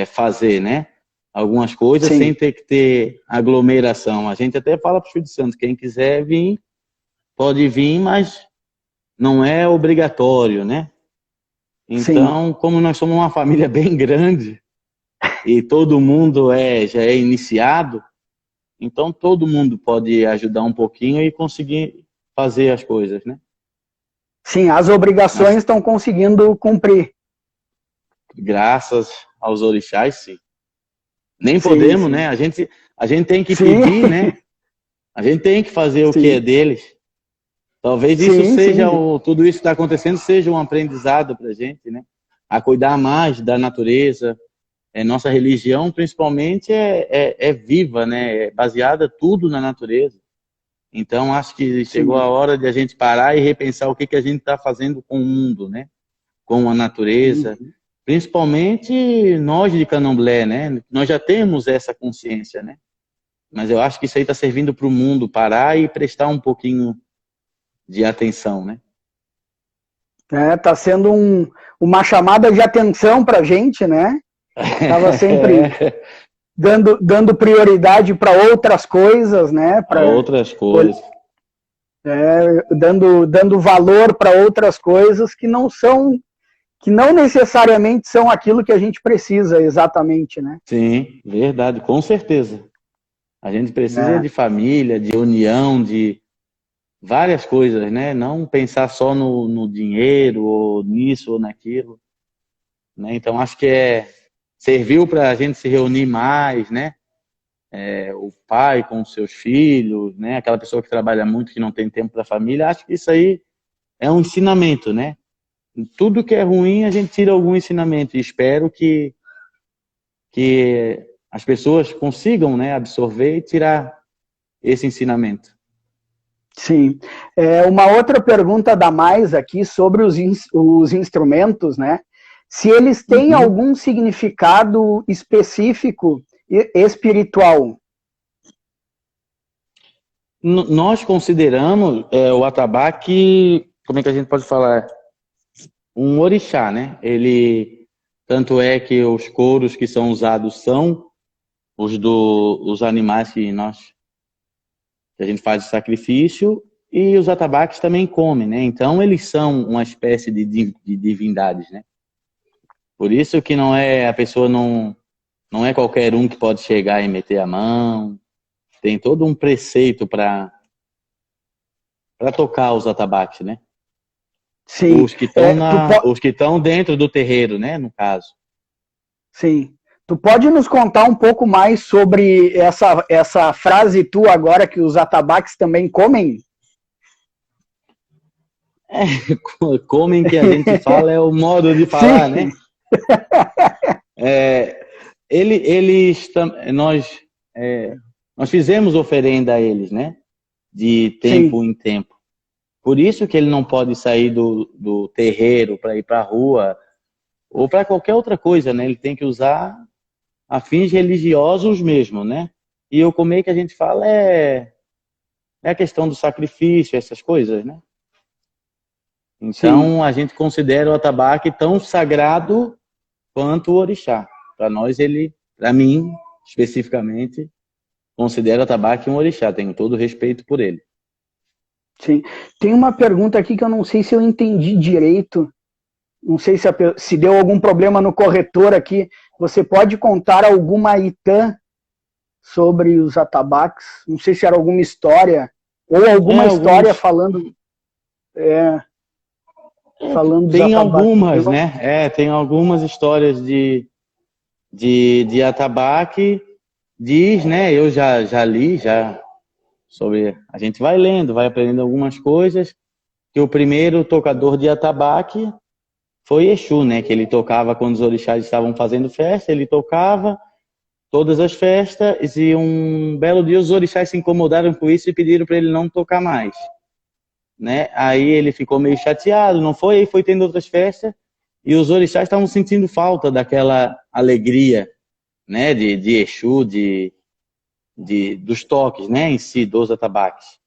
Speaker 2: fazer, né? Algumas coisas sem ter que ter aglomeração. A gente até fala para o Espírito Santo, quem quiser vir, pode vir, mas não é obrigatório, né? Então, como nós somos uma família bem grande e todo mundo já é iniciado, então todo mundo pode ajudar um pouquinho e conseguir fazer as coisas, né? Sim,
Speaker 1: as obrigações estão conseguindo cumprir.
Speaker 2: Graças aos orixás, sim. Nem podemos, né? A gente tem que pedir, né? A gente tem que fazer o que é deles. Talvez isso seja, tudo isso que está acontecendo seja um aprendizado para a gente, né? A cuidar mais da natureza. Nossa religião, principalmente, é viva, né? É baseada tudo na natureza. Então, acho que chegou a hora de a gente parar e repensar o que a gente está fazendo com o mundo, né? Com a natureza. Principalmente nós de Candomblé, né? Nós já temos essa consciência, né? Mas eu acho que isso aí está servindo para o mundo parar e prestar um pouquinho de atenção, né?
Speaker 1: Tá sendo uma chamada de atenção para a gente, né? Estava sempre dando prioridade para outras coisas, né?
Speaker 2: Para outras coisas.
Speaker 1: Dando valor para outras coisas que não necessariamente são aquilo que a gente precisa exatamente, né?
Speaker 2: Sim, verdade, com certeza. A gente precisa de família, de união, de várias coisas, né? Não pensar só no dinheiro, ou nisso, ou naquilo. Né? Então, acho que serviu para a gente se reunir mais, né? O pai com os seus filhos, né? Aquela pessoa que trabalha muito, que não tem tempo para a família. Acho que isso aí é um ensinamento, né? Tudo que é ruim, a gente tira algum ensinamento. E espero que as pessoas consigam, né, absorver e tirar esse ensinamento.
Speaker 1: Sim. Uma outra pergunta da mais aqui sobre os instrumentos, né? Se eles têm algum significado específico espiritual.
Speaker 2: Nós consideramos o atabaque, como é que a gente pode falar? Um orixá, né? Tanto é que os couros que são usados são os animais que a gente faz de sacrifício, e os atabaques também comem, né? Então eles são uma espécie de divindades, né? Por isso que a pessoa não é qualquer um que pode chegar e meter a mão. Tem todo um preceito para tocar os atabaques, né?
Speaker 1: Sim.
Speaker 2: Os que estão dentro do terreiro, né? No caso.
Speaker 1: Sim. Tu pode nos contar um pouco mais sobre essa frase tua agora, que os atabaques também comem?
Speaker 2: Comem, que a gente fala, é o modo de falar, né? Nós fizemos oferenda a eles, né? De tempo em tempo. Por isso que ele não pode sair do terreiro para ir para a rua ou para qualquer outra coisa, né? Ele tem que usar a fins religiosos mesmo, né? E o comer que a gente fala é a questão do sacrifício, essas coisas, né? Então, a gente considera o atabaque tão sagrado quanto o orixá. Para nós, para mim, especificamente, considero o atabaque um orixá. Tenho todo o respeito por ele.
Speaker 1: Sim. Tem uma pergunta aqui que eu não sei se eu entendi direito. Não sei se deu algum problema no corretor aqui. Você pode contar alguma itã sobre os atabaques? Não sei se era alguma história, ou alguma história falando... falando dos
Speaker 2: tem
Speaker 1: atabaques.
Speaker 2: Algumas, né? Tem algumas histórias de atabaque. Diz, né? Eu já li, sobre... A gente vai lendo, vai aprendendo algumas coisas, que o primeiro tocador de atabaque foi Exu, né? Que ele tocava quando os orixás estavam fazendo festa, ele tocava todas as festas, e um belo dia os orixás se incomodaram com isso e pediram para ele não tocar mais, né? Aí ele ficou meio chateado, não foi? Aí foi tendo outras festas, e os orixás estavam sentindo falta daquela alegria, né? De Exu, dos toques, né? Em si, dos atabaques.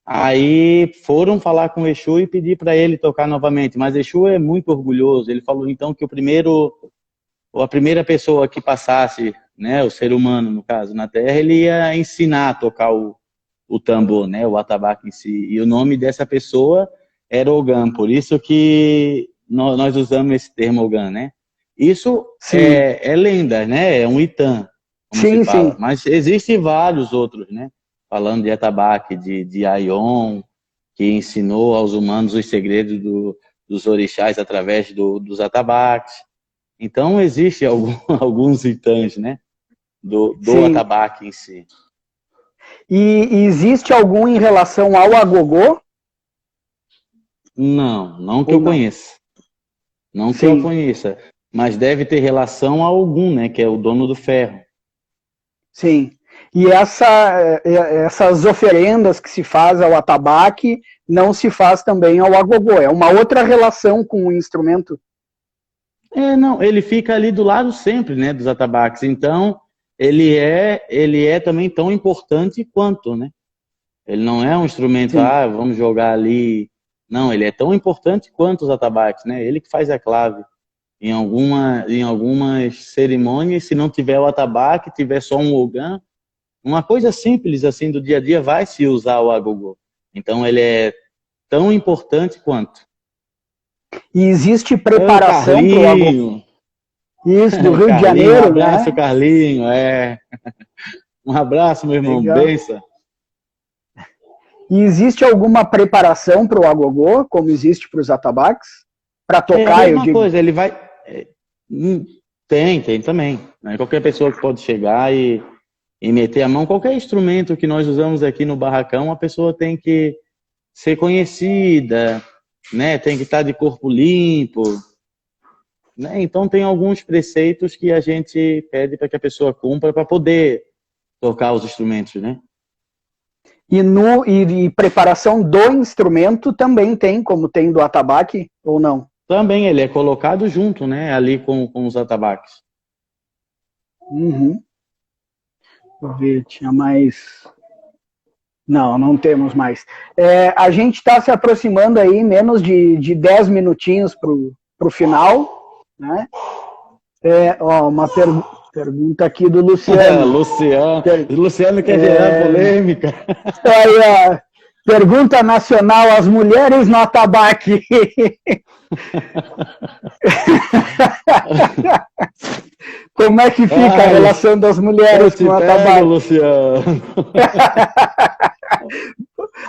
Speaker 2: Aí foram falar com o Exu e pedir para ele tocar novamente, mas Exu é muito orgulhoso. Ele falou então que a primeira pessoa que passasse, né, o ser humano no caso, na Terra, ele ia ensinar a tocar o tambor, né, o atabaque em si. E o nome dessa pessoa era Ogã, por isso que nós usamos esse termo Ogã, né? Isso é lenda, né? É um itã, como se fala. Mas existem vários outros, né? Falando de atabaque, de Aion, que ensinou aos humanos os segredos dos orixás através dos atabaques. Então, existem alguns itãs, né? Do atabaque em si.
Speaker 1: E existe algum em relação ao agogô?
Speaker 2: Não que eu conheça. Não que eu conheça. Mas deve ter relação a algum, né? Que é o dono do ferro.
Speaker 1: Sim. E essas oferendas que se faz ao atabaque não se faz também ao agogô. É uma outra relação com o instrumento.
Speaker 2: Não, ele fica ali do lado sempre, né, dos atabaques. Então, ele é também tão importante quanto, né? Ele não é um instrumento, vamos jogar ali. Não, ele é tão importante quanto os atabaques, né? Ele que faz a clave. Em algumas cerimônias, se não tiver o atabaque, tiver só um ogã, uma coisa simples assim do dia a dia, vai se usar o agogô. Então, ele é tão importante quanto.
Speaker 1: E existe preparação para o agogô? Isso, do Rio de Janeiro,
Speaker 2: um abraço, né? Carlinho, Um abraço, meu irmão, benção.
Speaker 1: E existe alguma preparação para o agogô, como existe para os atabaques? Para tocar,
Speaker 2: eu digo. Coisa, ele vai... Tem também. Né? Qualquer pessoa que pode chegar e meter a mão, qualquer instrumento que nós usamos aqui no barracão, a pessoa tem que ser conhecida, né? Tem que estar de corpo limpo, né? Então tem alguns preceitos que a gente pede para que a pessoa cumpra para poder tocar os instrumentos, né?
Speaker 1: E preparação do instrumento também tem, como tem do atabaque, ou não?
Speaker 2: Também, ele é colocado junto, né? Ali com os atabaques.
Speaker 1: Uhum. Deixa eu ver, tinha mais... Não temos mais. A gente está se aproximando aí, menos de 10 minutinhos para o final, né? Uma pergunta aqui do Luciano.
Speaker 2: Luciano quer gerar polêmica.
Speaker 1: Aí, pergunta nacional, as mulheres no atabaque. Como é que fica a relação das mulheres com o atabaque?
Speaker 2: Luciano.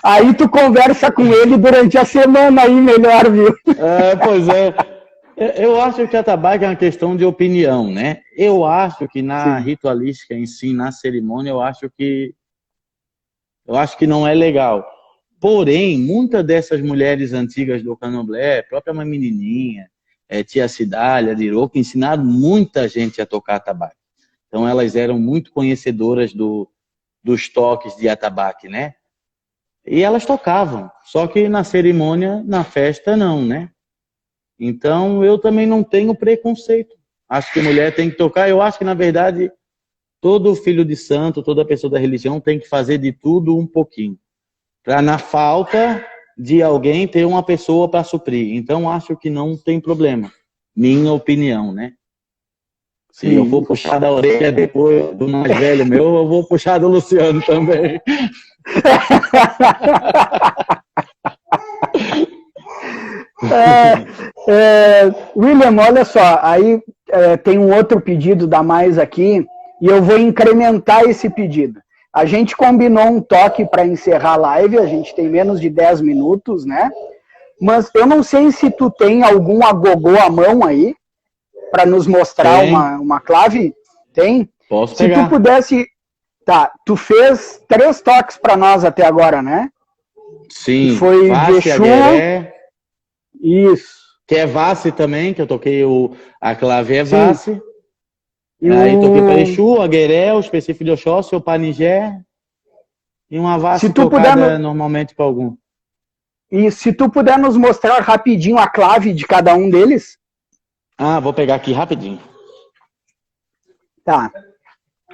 Speaker 1: Aí tu conversa com ele durante a semana aí, melhor, viu?
Speaker 2: Pois é. Eu acho que atabaque é uma questão de opinião, né? Eu acho que na ritualística em si, na cerimônia, eu acho que não é legal. Porém, muitas dessas mulheres antigas do candomblé, própria Mãe Menininha, Tia Cidália, Dirô, que ensinaram muita gente a tocar atabaque. Então, elas eram muito conhecedoras dos toques de atabaque, né? E elas tocavam, só que na cerimônia, na festa, não, né? Então, eu também não tenho preconceito. Acho que mulher tem que tocar. Eu acho que, na verdade, todo filho de santo, toda pessoa da religião tem que fazer de tudo um pouquinho. Para, na falta, de alguém ter uma pessoa para suprir. Então, acho que não tem problema. Minha opinião, né? Se eu for puxar da orelha depois do mais velho meu, eu vou puxar do Luciano também.
Speaker 1: William, olha só, aí tem um outro pedido da Mais aqui, e eu vou incrementar esse pedido. A gente combinou um toque para encerrar a live, a gente tem menos de 10 minutos, né? Mas eu não sei se tu tem algum agogô à mão aí, para nos mostrar uma clave. Tem?
Speaker 2: Posso
Speaker 1: se
Speaker 2: pegar.
Speaker 1: Tu pudesse... Tá, tu fez 3 toques para nós até agora, né?
Speaker 2: Sim.
Speaker 1: Que foi
Speaker 2: Vasse,
Speaker 1: Exu.
Speaker 2: Agueré.
Speaker 1: Isso.
Speaker 2: Que é Vasse também, que eu toquei a clave é Vasse.
Speaker 1: E
Speaker 2: aí toquei para Exu, Agueré, o específico de Oxóssi, o Panigé. E uma Vasse tocada normalmente para algum.
Speaker 1: E se tu puder nos mostrar rapidinho a clave de cada um deles.
Speaker 2: Ah, vou pegar aqui rapidinho.
Speaker 1: Tá.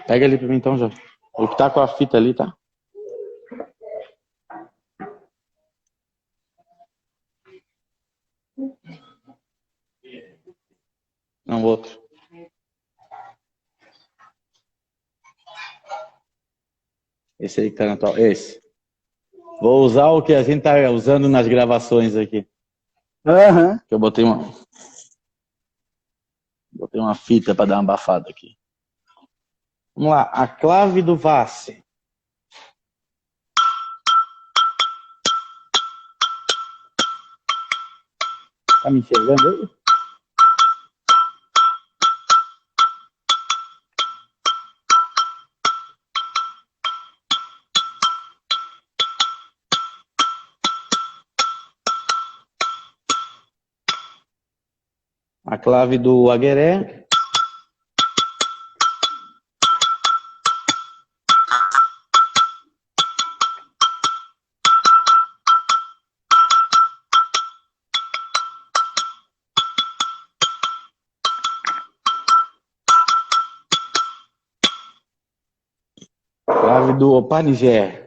Speaker 2: Pega ali para mim então, Jorge. O que tá com a fita ali, tá? Não, outro. Esse aí que tá na tua... Esse. Vou usar o que a gente tá usando nas gravações aqui.
Speaker 1: Aham.
Speaker 2: Eu botei uma fita para dar uma abafada aqui. Vamos lá. A clave do Vasse. Tá me enxergando aí? A clave do Agueré. Clave do Panigé.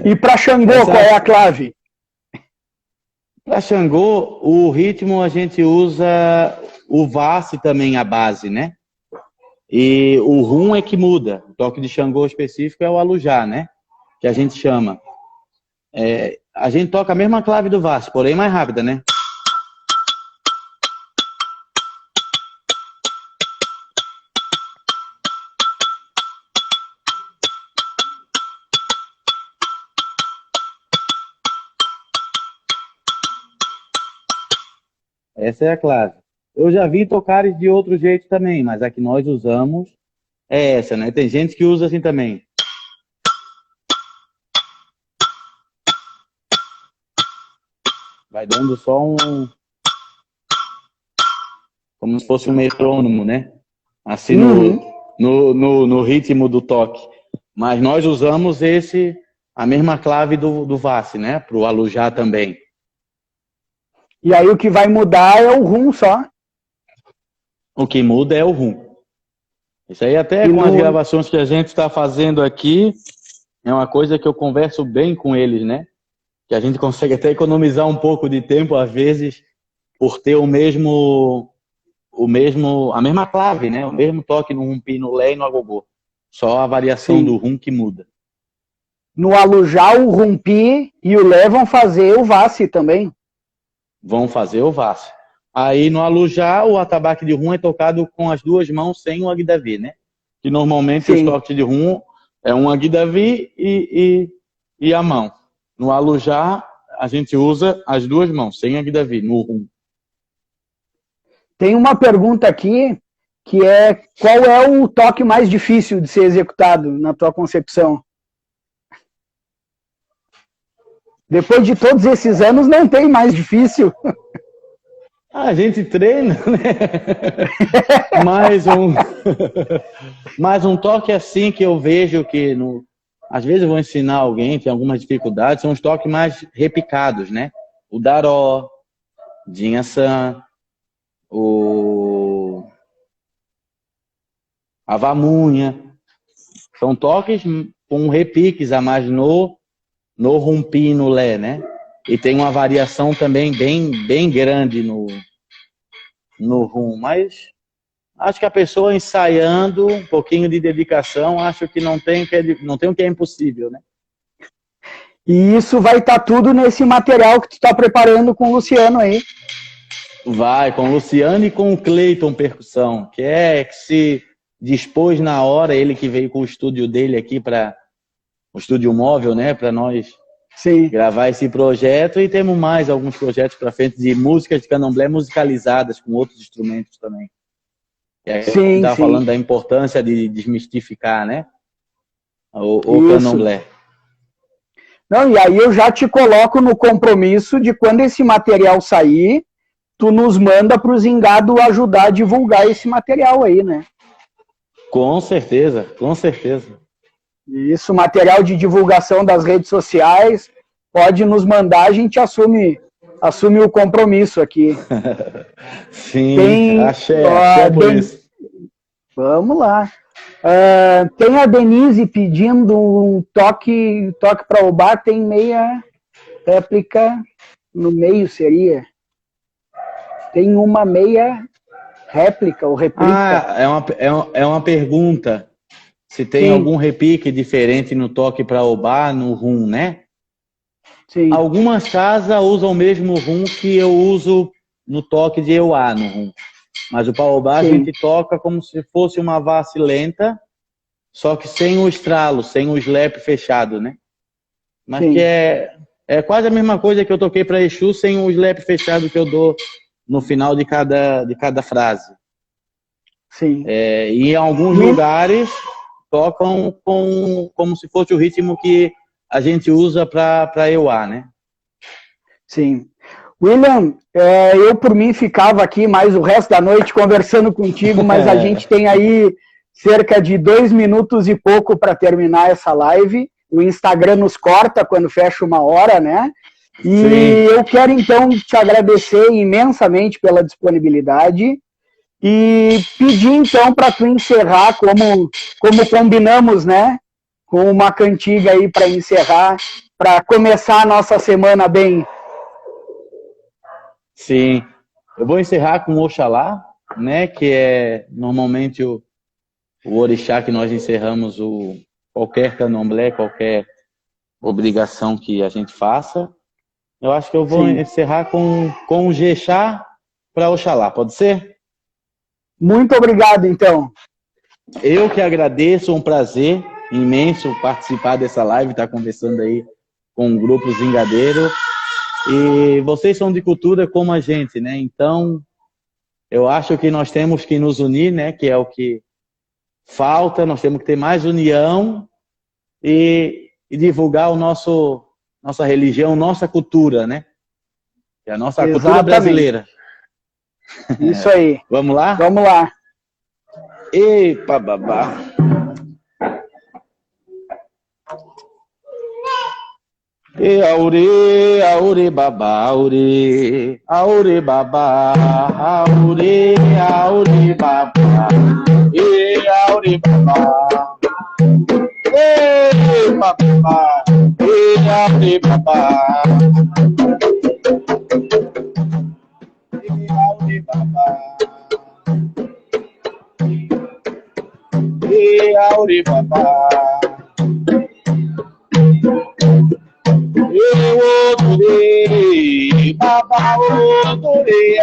Speaker 1: E para Xangô, qual é a clave?
Speaker 2: Para Xangô, o ritmo a gente usa o Vasse também, a base, né? E o rum é que muda. O toque de Xangô específico é o alujá, né? Que a gente chama. A gente toca a mesma clave do Vasse, porém mais rápida, né? Essa é a clave. Eu já vi tocares de outro jeito também, mas a que nós usamos é essa, né? Tem gente que usa assim também. Vai dando só como se fosse um metrônomo, né? Assim no ritmo do toque. Mas nós usamos a mesma clave do Vasse, né? Pro alujá também.
Speaker 1: E aí o que vai mudar é o rum só.
Speaker 2: O que muda é o rum. Isso aí até com as gravações que a gente está fazendo aqui, é uma coisa que eu converso bem com eles, né? Que a gente consegue até economizar um pouco de tempo, às vezes, por ter a mesma clave, né? O mesmo toque no rumpi, no lé e no agogô. Só a variação do rum que muda.
Speaker 1: No alujá, o rumpi e o lé vão fazer o Vasse também.
Speaker 2: Vão fazer o Vasse. Aí no alujá, o atabaque de rum é tocado com as duas mãos sem o agdavi, né? Que normalmente os toques de rum é um agdavi e a mão. No alujá, a gente usa as duas mãos, sem agdavi, no rum.
Speaker 1: Tem uma pergunta aqui, que é: qual é o toque mais difícil de ser executado na tua concepção? Depois de todos esses anos, não tem mais difícil.
Speaker 2: A gente treina, né? Mais um toque assim que eu vejo que, às vezes eu vou ensinar alguém, tem algumas dificuldades, são os toques mais repicados, né? O daró, dinha-san, a vamunha. São toques com repiques a mais no rumpi e no lé, né? E tem uma variação também bem grande no rum. Mas acho que a pessoa ensaiando um pouquinho de dedicação, acho que não tem o que é impossível, né?
Speaker 1: E isso vai estar tudo nesse material que tu está preparando com o Luciano aí.
Speaker 2: Vai, com o Luciano e com o Cleiton Percussão, que se dispôs na hora, ele que veio com o estúdio dele aqui, o estúdio móvel, né, para nós gravar esse projeto, e temos mais alguns projetos para frente de músicas de candomblé musicalizadas com outros instrumentos também. E aí
Speaker 1: sim,
Speaker 2: estava falando da importância de desmistificar, né, o candomblé.
Speaker 1: Não, e aí eu já te coloco no compromisso de quando esse material sair, tu nos manda para o Zingado ajudar a divulgar esse material aí, né?
Speaker 2: Com certeza, com certeza.
Speaker 1: Isso, material de divulgação das redes sociais, pode nos mandar, a gente assume o compromisso aqui.
Speaker 2: Sim, axé por isso.
Speaker 1: Vamos lá. Tem a Denise pedindo um toque para o bar, tem meia réplica no meio, seria? Tem uma meia réplica ou replica.
Speaker 2: É uma pergunta. Se tem algum repique diferente no toque para Obá, no rum, né?
Speaker 1: Sim.
Speaker 2: Algumas casas usam o mesmo rum que eu uso no toque de Euá, no rum. Mas o Paobá a gente toca como se fosse uma valse lenta, só que sem o estralo, sem o slap fechado, né? Mas que é quase a mesma coisa que eu toquei para Exu sem o slap fechado que eu dou no final de cada frase.
Speaker 1: Sim.
Speaker 2: E em alguns lugares tocam como se fosse o ritmo que a gente usa para Euá, né?
Speaker 1: Sim. William, eu por mim ficava aqui mais o resto da noite conversando contigo, mas a gente tem aí cerca de 2 minutos e pouco para terminar essa live. O Instagram nos corta quando fecha 1 hora, né? E eu quero então te agradecer imensamente pela disponibilidade e pedir então para tu encerrar como combinamos, né? Com uma cantiga aí para encerrar, para começar a nossa semana bem.
Speaker 2: Sim, eu vou encerrar com o Oxalá, né? Que é normalmente o orixá que nós encerramos qualquer candomblé, qualquer obrigação que a gente faça. Eu acho que eu vou encerrar com o Jexá para Oxalá, pode ser?
Speaker 1: Muito obrigado, então.
Speaker 2: Eu que agradeço, um prazer imenso participar dessa live, estar conversando aí com o Grupo Zingadeiro. E vocês são de cultura como a gente, né? Então, eu acho que nós temos que nos unir, né? Que é o que falta, nós temos que ter mais união e divulgar nossa religião, nossa cultura, né? Que é a nossa cultura brasileira.
Speaker 1: Isso aí.
Speaker 2: Vamos lá?
Speaker 1: Vamos lá.
Speaker 2: Epa, babá. Aure babá, aure babá, aure babá, aure babá. Babá, aure babá. Aure babá. Aure babá. Eu adorei, babá, eu adorei,